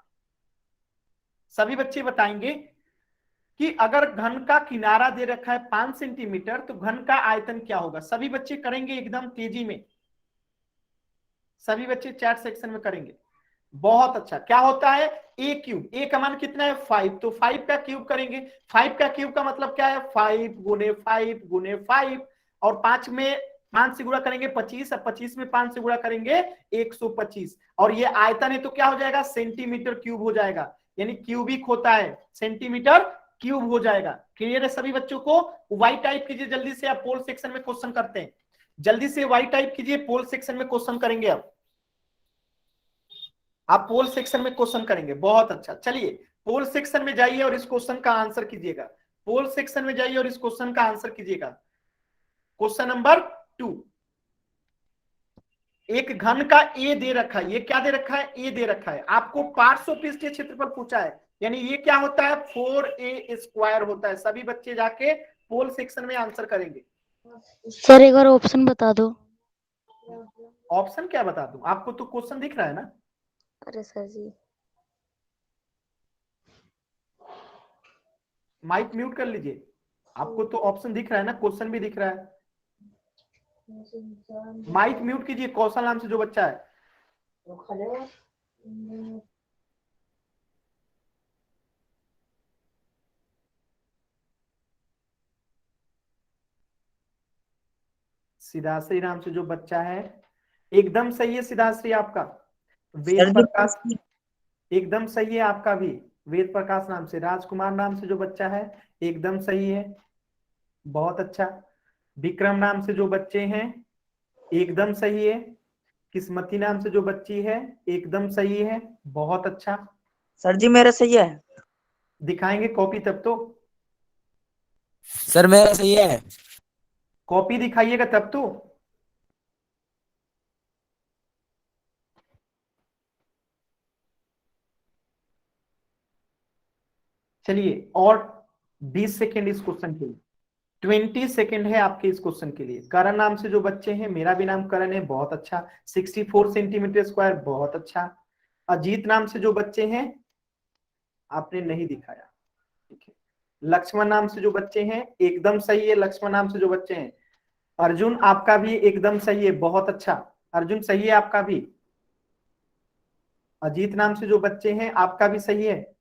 सभी बच्चे बताएंगे कि अगर घन का किनारा दे रखा है 5 सेंटीमीटर तो घन का आयतन क्या होगा। सभी बच्चे करेंगे एकदम तेजी में, सभी बच्चे चैट सेक्शन में करेंगे। बहुत अच्छा, क्या होता है ए क्यूब, ए का मान कितना है 5, तो 5 का क्यूब करेंगे। 5 का क्यूब का मतलब क्या है 5 गुने 5 गुने 5, और 5 में 5 से गुणा करेंगे 25, और 25 में 5 से गुणा करेंगे 125, और ये आयतन है तो क्या हो जाएगा सेंटीमीटर क्यूब हो जाएगा, यानी क्यूबिक होता है, सेंटीमीटर क्यूब हो जाएगा। क्लियर है सभी बच्चों को। वाई टाइप कीजिए जल्दी से, आप पोल सेक्शन में क्वेश्चन करते हैं, जल्दी से वाई टाइप कीजिए, पोल सेक्शन में क्वेश्चन करेंगे। अब आप पोल सेक्शन में क्वेश्चन करेंगे, बहुत अच्छा। चलिए पोल सेक्शन में जाइए और इस क्वेश्चन का आंसर कीजिएगा। पोल सेक्शन में जाइए और इस क्वेश्चन का आंसर कीजिएगा। क्वेश्चन नंबर 2, एक घन का ए दे रखा है, ये क्या दे रखा है ए दे रखा है, आपको पार्श्व पृष्ठीय क्षेत्रफल पूछा है, यानी ये क्या होता है 4a स्क्वायर होता है। सभी बच्चे जाके पोल सेक्शन में आंसर करेंगे। सर एक बार ऑप्शन बता दो। ऑप्शन क्या बता दूं, आपको तो क्वेश्चन दिख रहा है ना। अरे सर जी, माइक म्यूट कर लीजिए, आपको तो ऑप्शन दिख रहा है ना, क्वेश्चन भी दिख रहा है। माइक म्यूट कीजिए, कौशल नाम से जो बच्चा है। सिद्धाश्री नाम से जो बच्चा है, एकदम सही है सिद्धाश्री आपका। वेद प्रकाश एकदम सही है आपका भी, वेद प्रकाश नाम से। राजकुमार नाम से जो बच्चा है एकदम सही है, बहुत अच्छा। विक्रम नाम से जो बच्चे हैं एकदम सही है। किस्मती नाम से जो बच्ची है एकदम सही है, बहुत अच्छा। सर जी मेरा सही है। दिखाएंगे कॉपी तब तो, सर मेरा सही है। कॉपी दिखाइएगा तब तो। चलिए और 20 सेकेंड इस क्वेश्चन के लिए, 20 सेकेंड है आपके इस क्वेश्चन के लिए। करण नाम से जो बच्चे हैं, मेरा भी नाम करण है, बहुत अच्छा। 64 सेंटीमीटर स्क्वायर, बहुत अच्छा। अजीत नाम से जो बच्चे हैं, आपने नहीं दिखाया, ठीक है। लक्ष्मण नाम से जो बच्चे हैं एकदम सही है, लक्ष्मण नाम से जो बच्चे हैं। अर्जुन आपका भी एकदम सही है, बहुत अच्छा। अर्जुन सही है आपका भी। अजीत नाम से जो बच्चे हैं आपका भी सही है,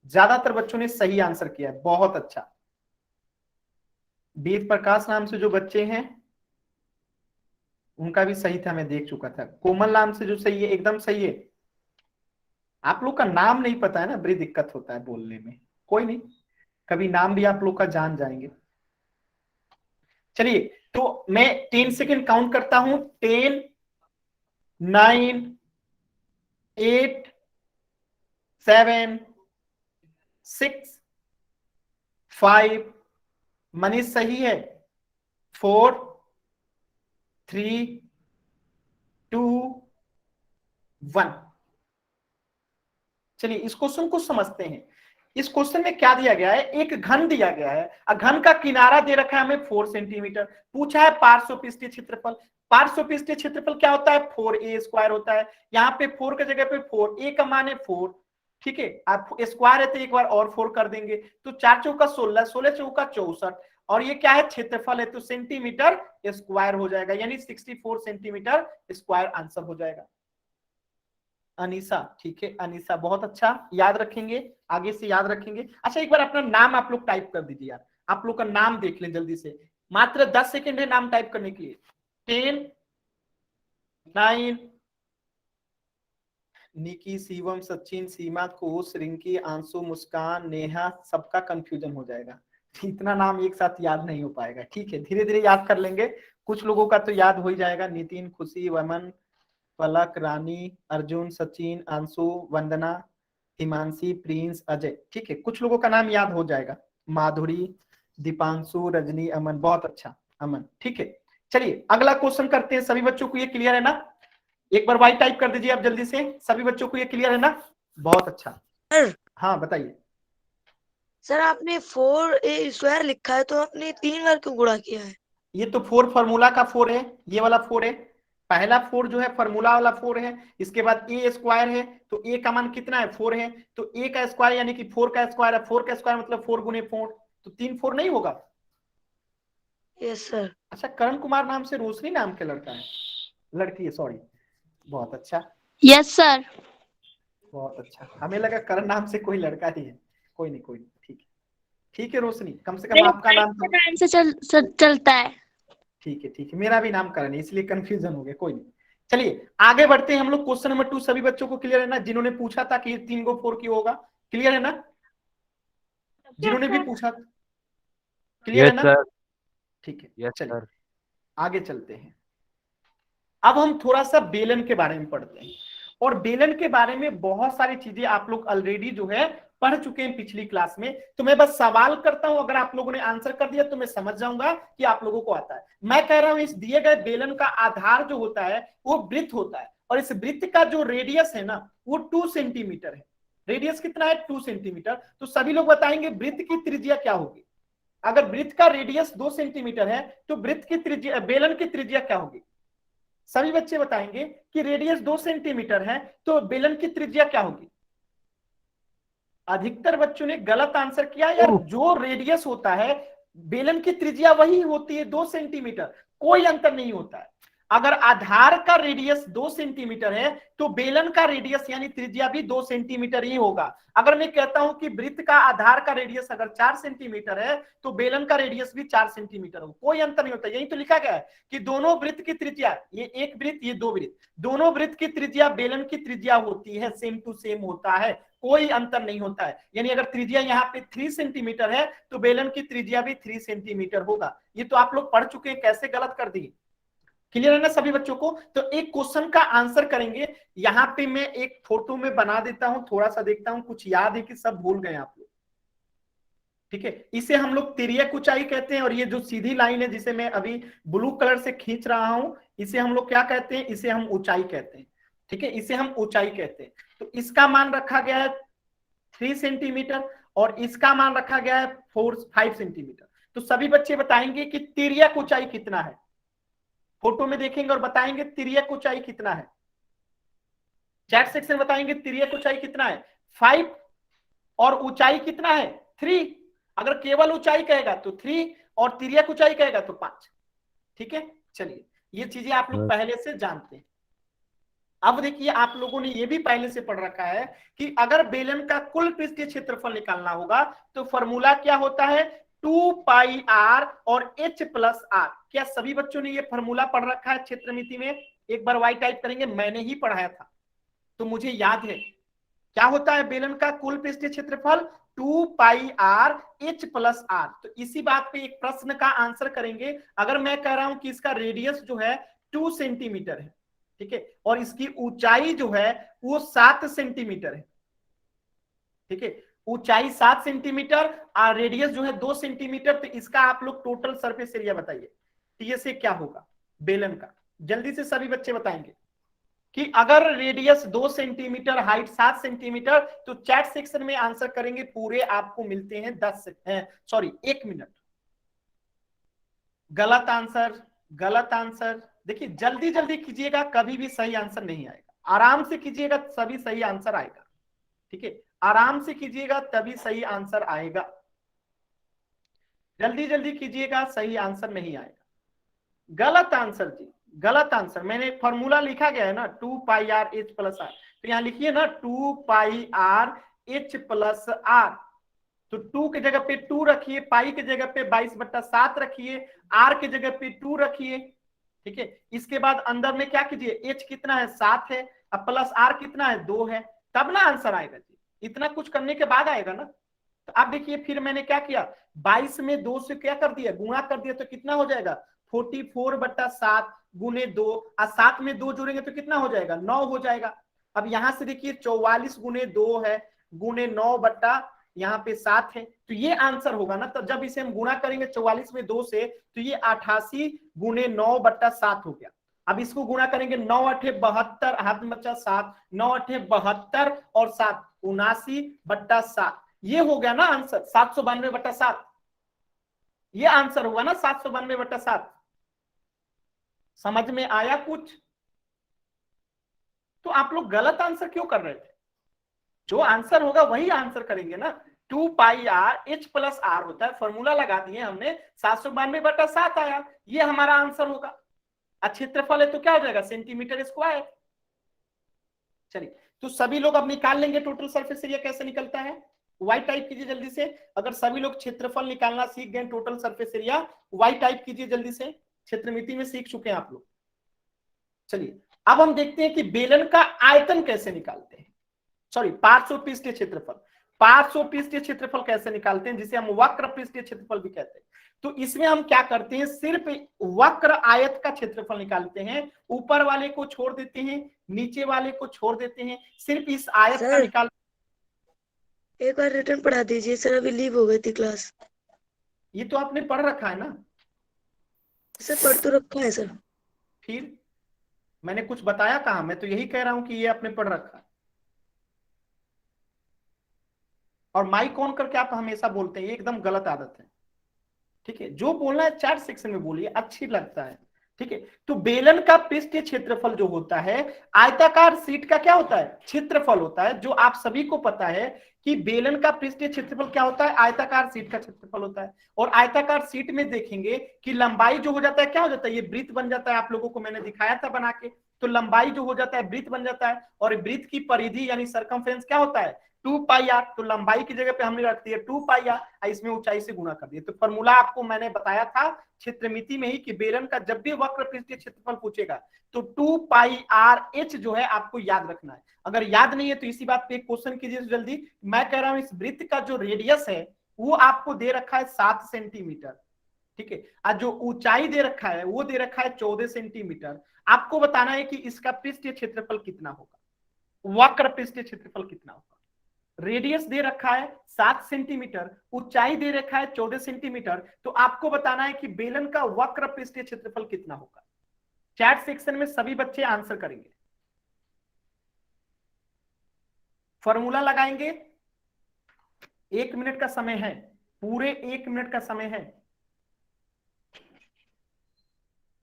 ज्यादातर बच्चों ने सही आंसर किया है, बहुत अच्छा। वेद प्रकाश नाम से जो बच्चे हैं उनका भी सही था, मैं देख चुका था। कोमल नाम से जो सही है एकदम सही है। आप लोग का नाम नहीं पता है ना, बड़ी दिक्कत होता है बोलने में, कोई नहीं, कभी नाम भी आप लोग का जान जाएंगे। चलिए तो मैं 10 सेकेंड काउंट करता हूं, 10, 9, 8, 7, 6, 5, मनीष सही है, 4, 3, 2, 1। चलिए इस क्वेश्चन को समझते हैं। इस क्वेश्चन में क्या दिया गया है, एक घन दिया गया है, घन का किनारा दे रखा है हमें 4 सेंटीमीटर, पूछा है पार्श्व पृष्ठीय क्षेत्रफल। पार्श्व पृष्ठीय क्षेत्रफल क्या होता है 4a स्क्वायर होता है। यहाँ पे 4 की जगह पे 4, a का मान है 4, ठीक है। आप स्क्वायर है तो एक बार और 4 कर देंगे, तो 4 चौका 16, 16 चौका 64, और ये क्या है क्षेत्रफल है तो सेंटीमीटर स्क्वायर हो जाएगा, यानी 64 सेंटीमीटर स्क्वायर आंसर हो जाएगा। अनीसा, ठीक है अनीसा, बहुत अच्छा, याद रखेंगे, आगे से याद रखेंगे। अच्छा एक बार अपना नाम आप लोग टाइप कर दीजिए यार, आप लोग का नाम देख लें जल्दी से, मात्र 10 सेकेंड है नाम टाइप करने के लिए। 10, 9, निकी, शिवम, सचिन, सीमा, खुश, रिंकी, आंसू, मुस्कान, नेहा, सबका कंफ्यूजन हो जाएगा, इतना नाम एक साथ याद नहीं हो पाएगा, ठीक है धीरे धीरे याद कर लेंगे, कुछ लोगों का तो याद हो ही जाएगा। नितिन, खुशी, वमन, पलक, रानी, अर्जुन, सचिन, आंसू, वंदना, हिमांशी, प्रिंस, अजय। ठीक है, कुछ लोगों का नाम याद हो जाएगा, माधुरी, दीपांशु, रजनी, अमन। बहुत अच्छा अमन, ठीक है। चलिए अगला क्वेश्चन करते हैं। सभी बच्चों को ये क्लियर है ना? एक बार वाई टाइप कर दीजिए आप जल्दी से। सभी बच्चों को ये क्लियर है ना? बहुत अच्छा। सर हाँ बताइए। सर आपने 4a² लिखा है तो आपने 3 बार क्यों गुणा किया है? ये तो 4 फार्मूला का 4 है, ये वाला 4 है। पहला 4 जो है फार्मूला वाला 4 है, इसके बाद ए स्क्वायर है, तो ए का मान कितना है? 4 है, तो ए का स्क्वायर यानी कि 4 का स्क्वायर है। 4 का स्क्वायर मतलब 4 गुने 4, तो 3 4 नहीं होगा? Yes sir. अच्छा, करण कुमार नाम से रोशनी नाम के लड़का है, लड़की है सॉरी। बहुत अच्छा, यस सर। बहुत अच्छा। हमें लगा करण नाम से कोई लड़का ही है। कोई नहीं कोई नहीं, ठीक है ठीक है रोशनी, कम से कम आपका नाम तो टाइम से चलता है। ठीक है ठीक है। मेरा भी नाम करण है इसलिए कंफ्यूजन हो गया, कोई नहीं। चलिए आगे बढ़ते हैं हम लोग। क्वेश्चन नंबर 2 सभी बच्चों को क्लियर है ना? जिन्होंने पूछा था कि ये 3 को 4 क्यों होगा, क्लियर है ना? जिन्होंने भी पूछा क्लियर है ना? ठीक है, चलिए आगे चलते हैं। अब हम थोड़ा सा बेलन के बारे में पढ़ते हैं, और बेलन के बारे में बहुत सारी चीजें आप लोग ऑलरेडी जो है पढ़ चुके हैं पिछली क्लास में। तो मैं बस सवाल करता हूं, अगर आप लोगों ने आंसर कर दिया तो मैं समझ जाऊंगा कि आप लोगों को आता है। मैं कह रहा हूं इस दिए गए बेलन का आधार जो होता है वो वृत्त होता है, और इस वृत्त का जो रेडियस है ना वो 2 सेंटीमीटर है। रेडियस कितना है? 2 सेंटीमीटर। तो सभी लोग बताएंगे वृत्त की त्रिज्या क्या होगी? अगर वृत्त का रेडियस 2 सेंटीमीटर है तो वृत्त की त्रिज्या, बेलन की त्रिज्या क्या होगी? सभी बच्चे बताएंगे कि रेडियस 2 सेंटीमीटर है तो बेलन की त्रिज्या क्या होगी? अधिकतर बच्चों ने गलत आंसर किया यार। जो रेडियस होता है बेलन की त्रिज्या वही होती है 2 सेंटीमीटर, कोई अंतर नहीं होता है। अगर आधार का रेडियस 2 सेंटीमीटर है तो बेलन का रेडियस यानी त्रिज्या भी 2 सेंटीमीटर ही होगा। अगर मैं कहता हूं कि वृत्त का आधार का रेडियस अगर 4 सेंटीमीटर है तो बेलन का रेडियस भी 4 सेंटीमीटर हो, कोई अंतर नहीं होता। यही तो लिखा गया है कि दोनों वृत्त की त्रिज्या, ये एक वृत्त ये 2 वृत्त, दोनों वृत्त की त्रिज्या बेलन की त्रिज्या होती है, सेम टू सेम होता है, कोई अंतर नहीं होता है। यानी अगर त्रिज्या यहाँ पे 3 सेंटीमीटर है तो बेलन की त्रिज्या भी 3 सेंटीमीटर होगा। ये तो आप लोग पढ़ चुके हैं, कैसे गलत कर दिए? क्लियर है ना सभी बच्चों को? तो एक क्वेश्चन का आंसर करेंगे। यहाँ पे मैं एक फोटो में बना देता हूं, थोड़ा सा देखता हूं कुछ याद है कि सब भूल गए आप लोग। ठीक है, इसे हम लोग तिर्यक ऊंचाई कहते हैं, और ये जो सीधी लाइन है जिसे मैं अभी ब्लू कलर से खींच रहा हूं, इसे हम लोग क्या कहते हैं? इसे हम ऊंचाई कहते हैं। ठीक है, इसे हम ऊंचाई कहते हैं। तो इसका मान रखा गया है 3 सेंटीमीटर और इसका मान रखा गया है 5 सेंटीमीटर। तो सभी बच्चे बताएंगे कि तिर्यक ऊंचाई कितना है? फोटो में देखेंगे और बताएंगे तिर्यक ऊंचाई कितना है। चैट सेक्शन बताएंगे तिर्यक ऊंचाई कितना है? 5 और ऊंचाई कितना है? 3। अगर केवल ऊंचाई कहेगा तो 3 और तिर्यक ऊंचाई कहेगा तो 5। ठीक है, चलिए ये चीजें आप लोग पहले से जानते हैं। अब देखिए आप लोगों ने ये भी पहले से पढ़ रखा है कि अगर बेलन का कुल पृष्ठीय क्षेत्रफल निकालना होगा तो फॉर्मूला क्या होता है? 2πr और h + r। क्या सभी बच्चों ने ये फॉर्मूला पढ़ रखा है क्षेत्रमिति में? एक बार y टाइप करेंगे, मैंने ही पढ़ाया था तो मुझे याद है। क्या होता है बेलन का कुल पृष्ठीय क्षेत्रफल? 2πr h + r। तो इसी बात पे एक प्रश्न का आंसर करेंगे। अगर मैं कह रहा हूं कि इसका रेडियस जो है 2 सेंटीमीटर है, ठीक है, और इसकी ऊंचाई जो है वो 7 सेंटीमीटर है। ठीक है, ऊंचाई 7 सेंटीमीटर और रेडियस जो है 2 सेंटीमीटर, तो इसका आप लोग टोटल सरफेस एरिया बताइए टीएसए क्या होगा बेलन का? जल्दी से सभी बच्चे बताएंगे कि अगर रेडियस 2 सेंटीमीटर, हाइट 7 सेंटीमीटर, तो चैट सेक्शन में आंसर करेंगे पूरे। आपको मिलते हैं 1 मिनट। गलत आंसर, गलत आंसर। देखिए जल्दी जल्दी कीजिएगा, कभी भी सही आंसर नहीं आएगा। आराम से कीजिएगा सभी सही आंसर आएगा। ठीक है, आराम से कीजिएगा तभी सही आंसर आएगा। जल्दी जल्दी कीजिएगा, सही आंसर नहीं आएगा। गलत आंसर जी, गलत आंसर। मैंने फॉर्मूला लिखा गया है ना 2πr h + r, तो यहां लिखिए ना 2πr h + r। तो 2 की जगह पे 2 रखिए, पाई की जगह पे 22/7 रखिए, r की जगह पे 2 रखिए। ठीक है, इसके बाद अंदर में क्या कीजिए? h कितना है? 7 है, अब प्लस r कितना है? 2 है, तब ना आंसर आएगा जी। इतना कुछ करने के बाद आएगा ना। तो आप देखिए फिर मैंने क्या किया, 22 में 2 से क्या कर दिया? गुणा कर दिया, तो कितना हो जाएगा? 44/7 गुने 2, और 7 में 2 जोड़ेंगे तो कितना हो जाएगा? 9 हो जाएगा। अब यहां से देखिए 44 गुने 2 है, गुणे 9 बट्टा यहाँ पे 7 है, तो ये आंसर होगा ना। तो जब इसे हम गुणा करेंगे 44 में 2 से, तो ये 88 गुणे 9 बट्टा 7 हो गया। अब इसको गुणा करेंगे 9 8 72, हाथ में बच्चा 7, 9 8 72 और 7 79 बट्टा 7, ये हो गया ना आंसर 792 बट्टा 7, ये आंसर होगा ना 792 बट्टा 7। समझ में आया कुछ? तो आप लोग गलत आंसर क्यों कर रहे थे? जो आंसर होगा वही आंसर करेंगे ना। 2 पाई आर एच प्लस आर होता है, फॉर्मूला लगा दिए हमने, 792 बटा 7 आया, ये हमारा आंसर होगा। क्षेत्रफल है तो क्या हो जाएगा, सेंटीमीटर स्क्वायर। चलिए, तो सभी लोग अब निकाल लेंगे टोटल सरफेस एरिया कैसे निकलता है। वाई टाइप कीजिए जल्दी से। अगर सभी लोग क्षेत्रफल निकालना सीख गए, total surface area, Y type कीजिए जल्दी से। क्षेत्रमिति में सीख चुके हैं आप लोग। चलिए, अब हम देखते हैं कि बेलन का आयतन कैसे निकालते हैं, सॉरी पार्श्वपृष्ठीय क्षेत्रफल। पार्श्वपृष्ठीय क्षेत्रफल कैसे निकालते हैं, जिसे हम वक्र पृष्ठीय क्षेत्रफल भी कहते हैं। तो इसमें हम क्या करते हैं, सिर्फ वक्र आयत का क्षेत्रफल निकालते हैं, ऊपर वाले को छोड़ देते हैं, नीचे वाले को छोड़ देते हैं, सिर्फ इस आयत का निकाल। एक बार रिटर्न पढ़ा दीजिए सर, अभी लीव हो गई थी क्लास। ये तो आपने पढ़ रखा है ना सर? पढ़ तो रखा है सर। फिर मैंने कुछ बताया कहा, मैं तो यही कह रहा हूं कि ये आपने पढ़ रखा है। और माइक ऑन करके आप हमेशा बोलते हैं, ये एकदम गलत आदत है। ठीक है, जो बोलना है चैट सेक्शन में बोलिए, अच्छी लगता है। ठीक है, तो बेलन का पृष्ठीय क्षेत्रफल जो होता है, आयताकार शीट का क्या होता है, क्षेत्रफल होता है। जो आप सभी को पता है कि बेलन का पृष्ठीय क्षेत्रफल क्या होता है, आयताकार शीट का क्षेत्रफल होता है। और आयताकार शीट में देखेंगे कि लंबाई जो हो जाता है क्या हो जाता है, ये वृत्त बन जाता है। आप लोगों को मैंने दिखाया था बना के, तो लंबाई जो हो जाता है वृत्त बन जाता है। और वृत्त की परिधि यानी सरकमफ्रेंस क्या होता है, 2 पाई आर। तो लंबाई की जगह पे हमने रख दिया 2 पाई आर, इसमें ऊंचाई से गुणा कर दिया। तो फॉर्मूला आपको मैंने बताया था क्षेत्रमिति में ही कि बेलन का जब भी वक्र पृष्ठीय क्षेत्रफल पूछेगा तो 2 पाई आर एच जो है आपको याद रखना है। अगर याद नहीं है तो इसी बात पे एक क्वेश्चन कीजिए जल्दी। मैं कह रहा हूं इस वृत्त का जो रेडियस है वो आपको दे रखा है 7 सेंटीमीटर। ठीक है, और जो ऊंचाई दे रखा है वो दे रखा है 14 सेंटीमीटर। आपको बताना है कि इसका पृष्ठीय क्षेत्रफल कितना होगा, वक्र पृष्ठीय क्षेत्रफल कितना होगा। रेडियस दे रखा है 7 सेंटीमीटर, ऊंचाई दे रखा है 14 सेंटीमीटर, तो आपको बताना है कि बेलन का वक्र पृष्ठीय क्षेत्रफल कितना होगा। चैट सेक्शन में सभी बच्चे आंसर करेंगे, फॉर्मूला लगाएंगे। 1 मिनट का समय है, पूरे 1 मिनट का समय है।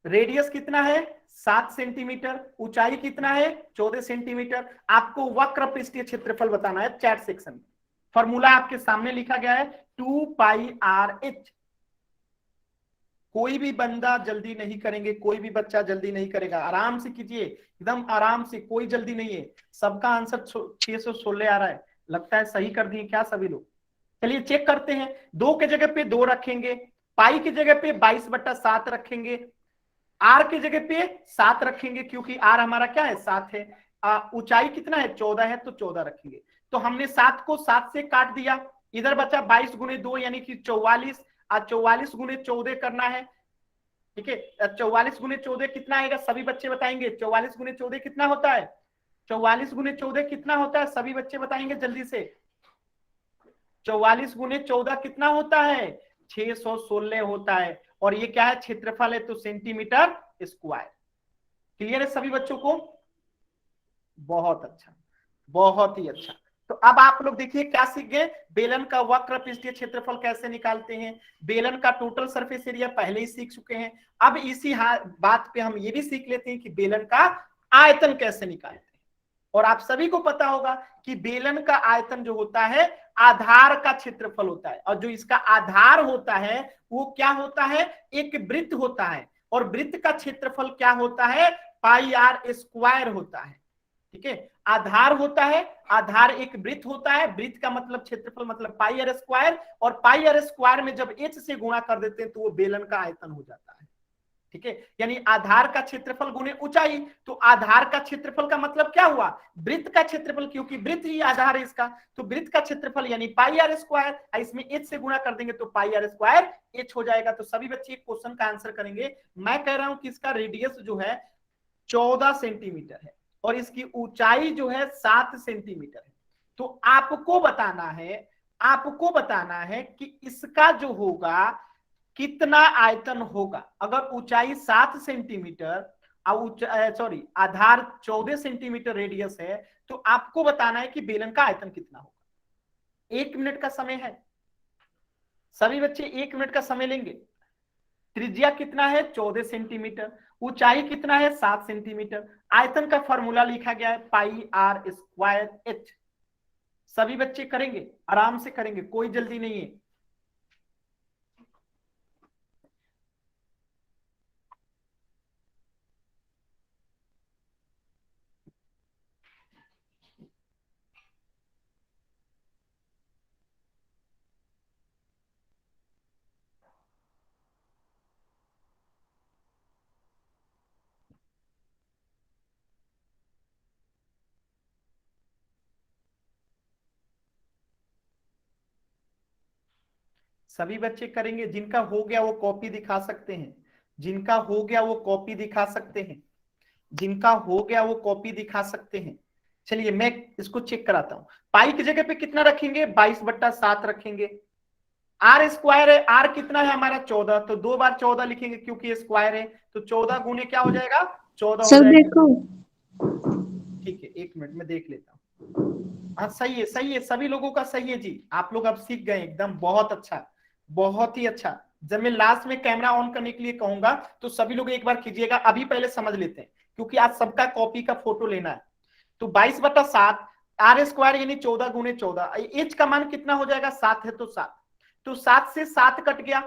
रेडियस कितना है 7 सेंटीमीटर, ऊंचाई कितना है 14 सेंटीमीटर। आपको वक्र पृष्ठीय क्षेत्रफल बताना है चैट सेक्शन में। फॉर्मूला आपके सामने लिखा गया है 2 पाई आर एच। कोई भी बंदा जल्दी नहीं करेंगे, कोई भी बच्चा जल्दी नहीं करेगा, आराम से कीजिए, एकदम आराम से, कोई जल्दी नहीं है। सबका आंसर 616 आ रहा है, लगता है सही कर दिए क्या सभी लोग। चलिए चेक करते हैं। 2 के जगह पे 2 रखेंगे, पाई की जगह पे 22/7 रखेंगे, आर की जगह पे 7 रखेंगे क्योंकि आर हमारा क्या है 7 है। ऊंचाई कितना है 14 है तो 14 रखेंगे। तो हमने 7 को 7 से काट दिया, इधर बचा 22 गुणे 2 यानी कि 44। 44 गुणे 14 करना है। ठीक है, 44 गुणे 14 कितना आएगा, सभी बच्चे बताएंगे 44 गुणे 14 कितना होता है। 44 गुणे 14 कितना होता है, सभी बच्चे बताएंगे जल्दी से। 44 गुणे 14 कितना होता है, 616 होता है। और ये क्या है, क्षेत्रफल है तो सेंटीमीटर स्क्वायर। क्लियर है सभी बच्चों को? बहुत अच्छा, बहुत ही अच्छा। तो अब आप लोग देखिए क्या सीख गए, बेलन का वक्र पृष्ठीय क्षेत्रफल कैसे निकालते हैं, बेलन का टोटल सरफेस एरिया पहले ही सीख चुके हैं। अब इसी बात पे हम ये भी सीख लेते हैं कि बेलन का आयतन कैसे निकालते हैं। और आप सभी को पता होगा कि बेलन का आयतन जो होता है आधार का क्षेत्रफल होता है, और जो इसका आधार होता है वो क्या होता है, एक वृत्त होता है। और वृत्त का क्षेत्रफल क्या होता है, पाई आर स्क्वायर होता है। ठीक है, आधार होता है, आधार एक वृत्त होता है, वृत्त का मतलब क्षेत्रफल मतलब पाई आर स्क्वायर, और पाई आर स्क्वायर में जब एच से गुणा कर देते हैं तो वो बेलन का आयतन हो जाता है। ठीक है, यानी आधार का क्षेत्रफल गुणे ऊंचाई। तो आधार का क्षेत्रफल का मतलब क्या हुआ, वृत्त का क्षेत्रफल, क्योंकि वृत्त ही आधार है इसका। तो वृत्त का क्षेत्रफल यानी पाई आर स्क्वायर, इसमें एच से गुणा कर देंगे तो पाई आर स्क्वायर एच हो जाएगा। तो सभी बच्चे क्वेश्चन का आंसर करेंगे। मैं कह रहा हूं कि इसका रेडियस जो है 14 सेंटीमीटर है और इसकी ऊंचाई जो है 7 सेंटीमीटर है। तो आपको बताना है कि इसका जो होगा कितना आयतन होगा। अगर ऊंचाई 7 सेंटीमीटर और आधार 14 सेंटीमीटर रेडियस है, तो आपको बताना है कि बेलन का आयतन कितना होगा। 1 मिनट का समय है, सभी बच्चे 1 मिनट का समय लेंगे। त्रिज्या कितना है 14 सेंटीमीटर, ऊंचाई कितना है 7 सेंटीमीटर, आयतन का फॉर्मूला लिखा गया है पाई आर स्क्वायर एच। सभी बच्चे करेंगे, आराम से करेंगे, कोई जल्दी नहीं है। सभी बच्चे करेंगे, जिनका हो गया वो कॉपी दिखा सकते हैं, जिनका हो गया वो कॉपी दिखा सकते हैं, जिनका हो गया वो कॉपी दिखा सकते हैं। चलिए मैं इसको चेक कराता हूं। पाई की जगह पे कितना रखेंगे 22/7 रखेंगे। आर स्क्वायर है, आर कितना है हमारा 14, तो 2 बार 14 लिखेंगे क्योंकि स्क्वायर है, तो 14 गुने क्या हो जाएगा 14 हो सर जाएगा। देखो। ठीक है 1 मिनट में देख लेता हूँ। हाँ सही है, सही है, सभी लोगों का सही है जी। आप लोग अब सीख गए एकदम, बहुत अच्छा, बहुत ही अच्छा। जब मैं लास्ट में कैमरा ऑन करने के लिए कहूंगा तो सभी लोग एक बार कीजिएगा। अभी पहले समझ लेते हैं क्योंकि आज सबका कॉपी का फोटो लेना है। तो 22/7 आर स्क्वायर यानी 14 गुने 14, एच का मान कितना हो जाएगा 7 है तो 7, तो 7 से 7 कट गया।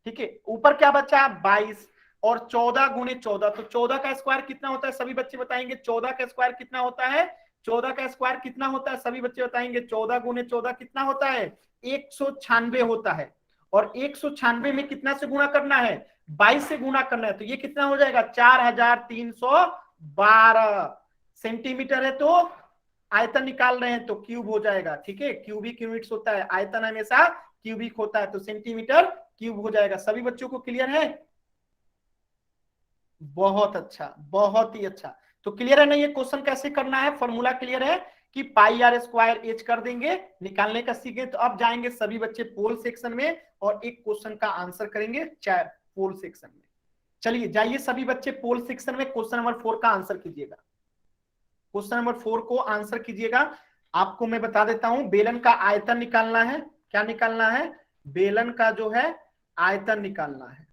ठीक है, ऊपर क्या बचा 22 और 14 गुने 14, तो 14 का स्क्वायर कितना होता है सभी बच्चे बताएंगे। 14 का स्क्वायर कितना होता है, 14 का स्क्वायर कितना होता है सभी बच्चे बताएंगे। 14 गुने 14 कितना होता है 196 होता है। और 196 में कितना से गुणा करना है 22 से गुणा करना है, तो ये कितना हो जाएगा 4312 सेंटीमीटर है। तो आयतन निकाल रहे हैं तो क्यूब हो जाएगा। ठीक है, क्यूबिक यूनिट्स होता है, आयतन हमेशा क्यूबिक होता है, तो सेंटीमीटर क्यूब हो जाएगा। सभी बच्चों को क्लियर है? बहुत अच्छा, बहुत ही अच्छा। तो क्लियर है ना ये क्वेश्चन कैसे करना है, फॉर्मूला क्लियर है कि पाई आर स्क्वायर एच कर देंगे, निकालने का सीखे। तो अब जाएंगे सभी बच्चे पोल सेक्शन में और एक क्वेश्चन का आंसर करेंगे पोल सेक्शन में। चलिए जाइए सभी बच्चे पोल सेक्शन में, क्वेश्चन नंबर 4 का आंसर कीजिएगा। क्वेश्चन नंबर 4 को आंसर कीजिएगा। आपको मैं बता देता हूं, बेलन का आयतन निकालना है। क्या निकालना है, बेलन का जो है आयतन निकालना है।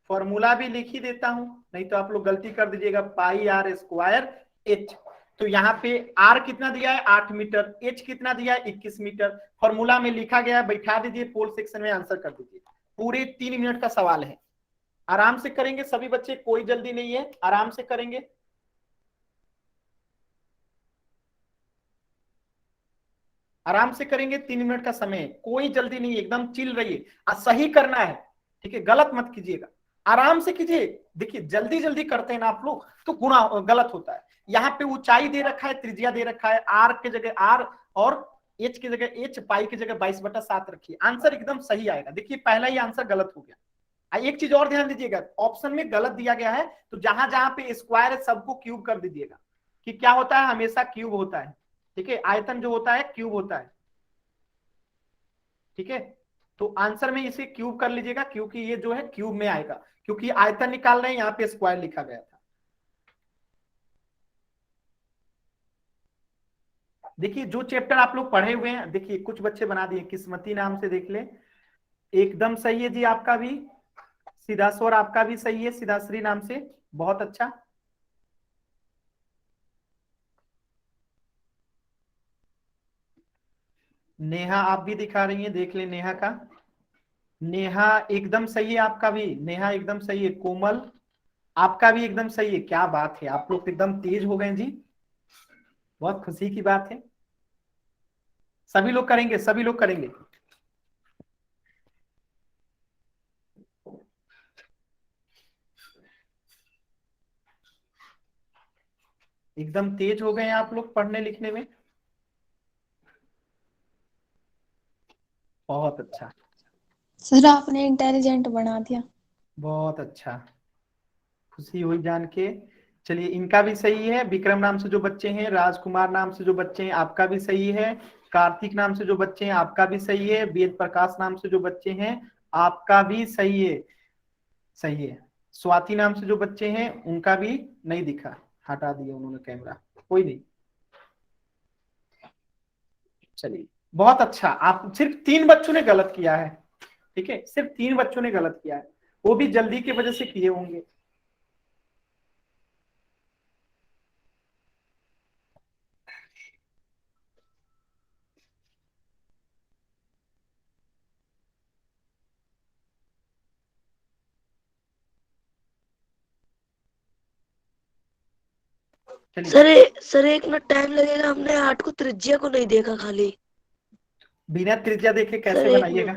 फॉर्मूला भी लिख ही देता हूं, नहीं तो आप लोग गलती कर दीजिएगा। पाई आर स्क्वायर एच, तो यहाँ पे आर कितना दिया है 8 मीटर, एच कितना दिया है 21 मीटर। फॉर्मूला में लिखा गया है, बैठा दीजिए, पोल सेक्शन में आंसर कर दीजिए। पूरे 3 मिनट का सवाल है, आराम से करेंगे सभी बच्चे, कोई जल्दी नहीं है, आराम से करेंगे। आराम से करेंगे, 3 मिनट का समय है, कोई जल्दी नहीं है, एकदम चिल रहिए और सही करना है। ठीक है, गलत मत कीजिएगा, आराम से कीजिए। देखिए जल्दी जल्दी करते हैं ना आप लोग तो गुणा गलत होता है। यहाँ पे ऊंचाई दे रखा है, त्रिज्या दे रखा है, आर की जगह आर और एच की जगह एच, पाई की जगह 22/7 रखिए, आंसर एकदम सही आएगा। देखिए पहला ही आंसर गलत हो गया। एक चीज और ध्यान दीजिएगा, ऑप्शन में गलत दिया गया है, तो जहां जहां पे स्क्वायर है सबको क्यूब कर दीजिएगा, कि क्या होता है हमेशा क्यूब होता है। ठीक है, आयतन जो होता है क्यूब होता है। ठीक है, तो आंसर में इसे क्यूब कर लीजिएगा क्योंकि ये जो है क्यूब में आएगा, क्योंकि आयतन निकाल रहे हैं, यहाँ पे स्क्वायर लिखा गया था। देखिए जो चैप्टर आप लोग पढ़े हुए हैं, देखिए कुछ बच्चे बना दिए, किस्मती नाम से देख ले, एकदम सही है जी। आपका भी सिद्धास्वर, आपका भी सही है सिद्धाश्री नाम से, बहुत अच्छा। नेहा आप भी दिखा रही हैं, देख ले नेहा का, नेहा एकदम सही है, आपका भी नेहा एकदम सही है। कोमल आपका भी एकदम सही है, क्या बात है, आप लोग एकदम तेज हो गए जी, बहुत खुशी की बात है। सभी लोग करेंगे, सभी लोग करेंगे। एकदम तेज हो गए हैं आप लोग पढ़ने लिखने में, बहुत अच्छा, सर आपने इंटेलिजेंट बना दिया। बहुत अच्छा, खुशी हुई जान के। चलिए इनका भी सही है। विक्रम नाम से जो बच्चे हैं, राजकुमार नाम से जो बच्चे हैं, आपका भी सही है। कार्तिक नाम से जो बच्चे हैं, आपका भी सही है। वेद प्रकाश नाम से जो बच्चे हैं, आपका भी सही है। सही है। स्वाति नाम से जो बच्चे हैं, उनका भी नहीं दिखा, हटा दिया उन्होंने कैमरा, कोई नहीं। चलिए बहुत अच्छा, आप सिर्फ 3 बच्चों ने गलत किया है। ठीक है, सिर्फ 3 बच्चों ने गलत किया है, वो भी जल्दी की वजह से किए होंगे। सर एक मिनट टाइम लगेगा, हमने 8 को त्रिज्या को नहीं देखा खाली। बिना त्रिज्या देखे कैसे सर, एक बनाइएगा?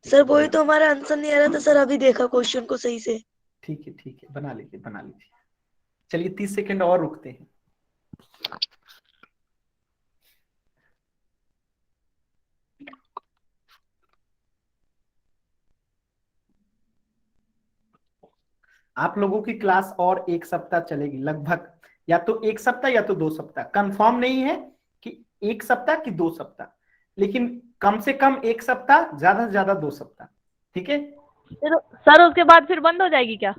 सर वही तो हमारा आंसर नहीं आ रहा था सर, अभी देखा क्वेश्चन को सही से। ठीक है, बना लीजिए बना लीजिए। चलिए 30 सेकंड और रुकते हैं। आप लोगों की क्लास और 1 सप्ताह चलेगी लगभग, या तो 1 सप्ताह या तो 2 सप्ताह, कंफर्म नहीं है कि 1 सप्ताह कि 2 सप्ताह, लेकिन कम से कम 1 सप्ताह, ज्यादा से ज्यादा 2 सप्ताह। ठीक है सर उसके बाद फिर बंद हो जाएगी क्या?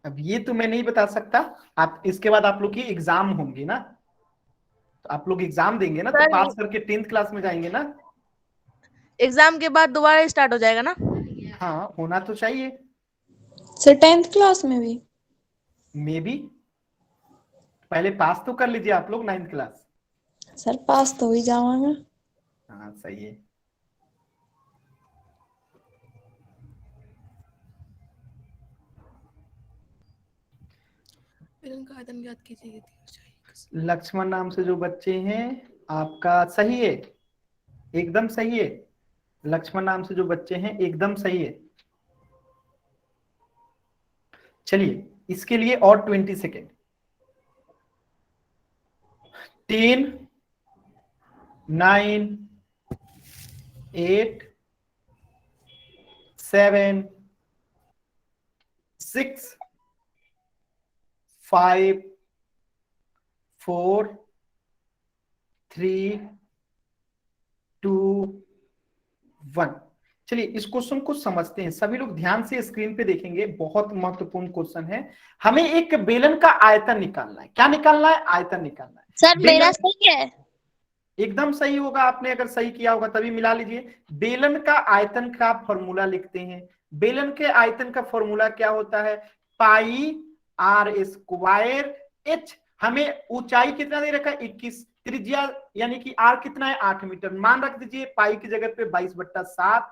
अब ये तो मैं नहीं बता सकता। आप इसके बाद आप लोग की एग्जाम होंगी ना, तो आप लोग एग्जाम देंगे ना, तो पास करके 10th क्लास में जाएंगे ना। एग्जाम के बाद दोबारा स्टार्ट हो जाएगा ना? हाँ होना तो चाहिए। सर 10th क्लास में भी? मे बी पहले पास तो कर लीजिए आप लोग 9th क्लास। सर पास तो हो ही जाऊंगा। हाँ सही है। याद कीजिए। लक्ष्मण नाम से जो बच्चे हैं, आपका सही है, एकदम सही है। लक्ष्मण नाम से जो बच्चे हैं एकदम सही है। चलिए इसके लिए और 20 सेकेंड। 10, 9, 8, 7, 6, 5, 4, 3, 2, 1। चलिए इस क्वेश्चन को समझते हैं, सभी लोग ध्यान से स्क्रीन पे देखेंगे, बहुत महत्वपूर्ण क्वेश्चन है। हमें एक बेलन का आयतन निकालना है। क्या निकालना है? आयतन निकालना है। सर मेरा सही है। एकदम सही होगा, आपने अगर सही किया होगा तभी मिला लीजिए। बेलन का आयतन का फॉर्मूला लिखते हैं। बेलन के आयतन का फॉर्मूला क्या होता है? पाई आर स्क्वायर एच। हमें ऊंचाई कितना दे रखा है? 21। त्रिज्या यानी कि आर कितना है? 8 मीटर। मान रख दीजिए पाई की जगह पे 22/7।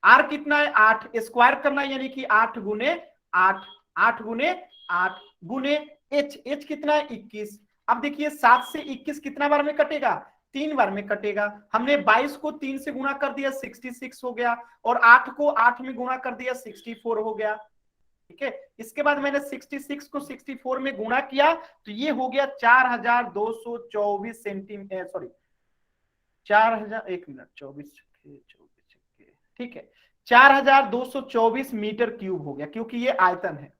आर कितना है? 8। स्क्वायर करना है यानी कि 8 गुने 8, 8 गुने 8 गुने एच। एच कितना है? 21। अब देखिए 7 से 21 कितना बार में कटेगा? 3 बार में कटेगा। हमने 22 को 3 से गुणा कर दिया, 66 हो गया, और 8 को 8 में गुणा कर दिया, 64 हो गया। ठीक है, इसके बाद मैंने 66 को 64 में गुणा किया, तो ये हो गया 4224 सेंटीमीटर, सॉरी 4000, 1 मिनट, 24, ठीक है 4224 मीटर क्यूब हो गया, क्योंकि ये आयतन है।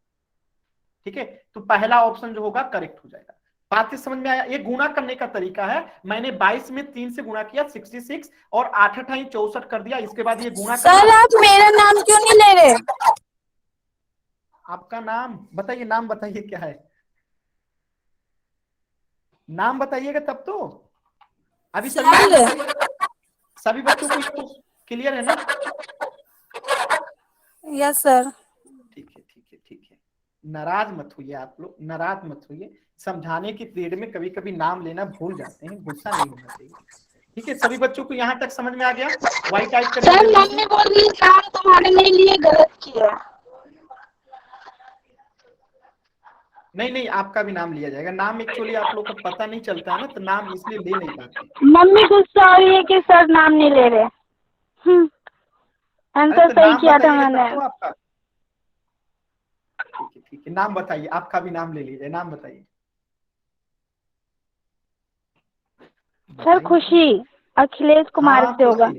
ठीक है, तो पहला ऑप्शन जो होगा करेक्ट हो जाएगा। बात समझ में आया? ये गुणा करने का तरीका है। मैंने 22 में 3 से गुणा किया, 66, और 8 8 64 कर दिया। इसके बाद ये गुणा सर आप मेरा नाम क्यों नहीं ले रहे? आपका नाम बताइए, नाम बताइए क्या है? नाम बताइएगा तब तो। अभी सभी बच्चों को क्लियर है ना? Yes sir. ठीक है, नाराज मत होइए आप लोग, नाराज मत होइए। समझाने की पीरियड में कभी कभी नाम लेना भूल जाते हैं, गुस्सा नहीं होना चाहिए। ठीक है, सभी बच्चों को यहाँ तक समझ में आ गया? व्हाइट टाइप करने सर मम्मी बोल रही काम तुम्हारे नहीं लिए गलत किया। नहीं, आपका भी नाम लिया जाएगा। नाम एक्चुअली आप लोग को पता नहीं चलता है ना, तो नाम इसलिए ले नहीं पाते। मम्मी गुस्सा हो रही है कि सर नाम नहीं ले रहे। आंसर सही किया था मैंने। तो आपका ठीक है, नाम बताइए, आपका भी नाम ले लीजिए, नाम बताइए। सर खुशी, अखिलेश कुमार से होगा।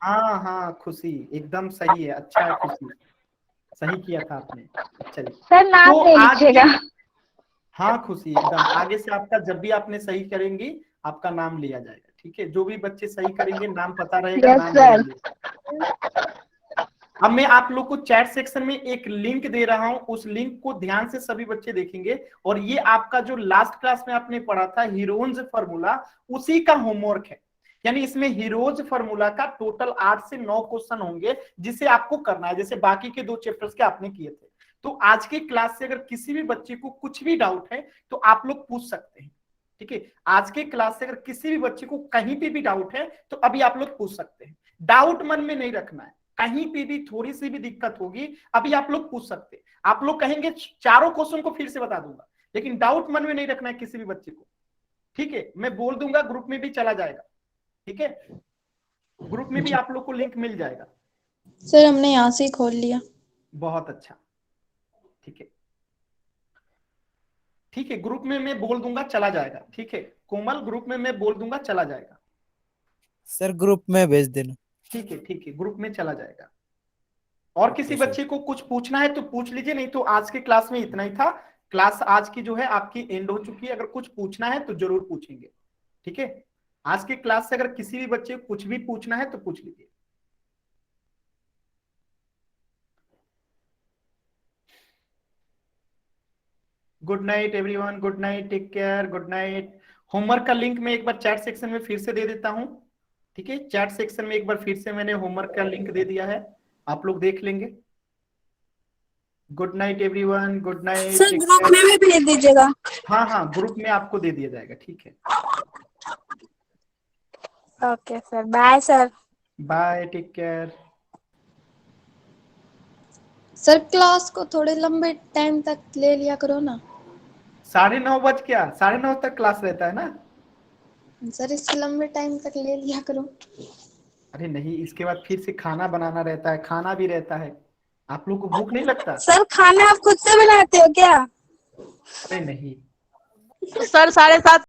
हाँ खुशी, एकदम सही है। अच्छा है खुशी, सही किया था आपने। चलिए सर नाम तो ले आज लीजिएगा। हाँ खुशी, एकदम आगे से आपका जब भी आपने सही करेंगी आपका नाम लिया जाएगा, ठीक है। जो भी बच्चे सही करेंगे नाम पता रहेगा, यस नाम सर। लेंगे। अब मैं आप लोग को चैट सेक्शन में एक लिंक दे रहा हूं, उस लिंक को ध्यान से सभी बच्चे देखेंगे। और ये आपका जो लास्ट क्लास में आपने पढ़ा था हीरोज फार्मूला, उसी का होमवर्क है। यानी इसमें हीरोज फार्मूला का टोटल 8 से 9 क्वेश्चन होंगे जिसे आपको करना है, जैसे बाकी के 2 चैप्टर्स के आपने किए थे। तो आज की क्लास से अगर किसी भी बच्चे को कुछ भी डाउट है तो आप लोग पूछ सकते हैं, ठीक है। आज के क्लास से अगर किसी भी बच्चे को कहीं पे भी डाउट है तो अभी आप लोग पूछ सकते हैं। डाउट मन में नहीं रखना है, कहीं पे भी थोड़ी सी भी दिक्कत होगी अभी आप लोग पूछ सकते हैं। आप लोग कहेंगे चारों क्वेश्चन को फिर से बता दूंगा, लेकिन डाउट मन में नहीं रखना है किसी भी बच्चे को, ठीक है। मैं बोल दूंगा, ग्रुप में भी चला जाएगा, ठीक है। ग्रुप में भी आप लोग को लिंक मिल जाएगा। सर हमने यहाँ से ही खोल लिया। बहुत अच्छा, ठीक है, ठीक है। ग्रुप में मैं बोल दूंगा चला जाएगा, ठीक है। कोमल ग्रुप में मैं बोल दूंगा चला जाएगा। सर ग्रुप में भेज देना। ठीक है, ठीक है, ग्रुप में चला जाएगा। और किसी ओके, सर। बच्चे को कुछ पूछना है तो पूछ लीजिए, नहीं तो आज के क्लास में इतना ही था। क्लास आज की जो है आपकी एंड हो चुकी है। अगर कुछ पूछना है तो जरूर पूछेंगे, ठीक है। आज के क्लास से अगर किसी भी बच्चे को कुछ भी पूछना है तो पूछ लीजिए। Good night everyone, good night, take care, good night. Homework का लिंक मैं एक बार चैट सेक्शन में फिर से दे देता हूं, ठीक है। चैट सेक्शन में एक बार फिर से मैंने होमवर्क का लिंक दे दिया है, आप लोग देख लेंगे। Good night everyone, good night. Sir group में भी भेज दीजिएगा। हाँ हाँ, ग्रुप में आपको दे दिया जाएगा, ठीक है। Okay sir, bye sir. Bye, take care. Sir class को थोड़े लंबे टाइम तक ले लिया करो ना। 9:30 बज क्या, 9:30 तक क्लास रहता है ना। सर इससे लंबे टाइम तक ले लिया करो। अरे नहीं, इसके बाद फिर से खाना बनाना रहता है, खाना भी रहता है। आप लोग को भूख नहीं लगता? सर खाना आप खुद से बनाते हो क्या? अरे नहीं। सर 7:30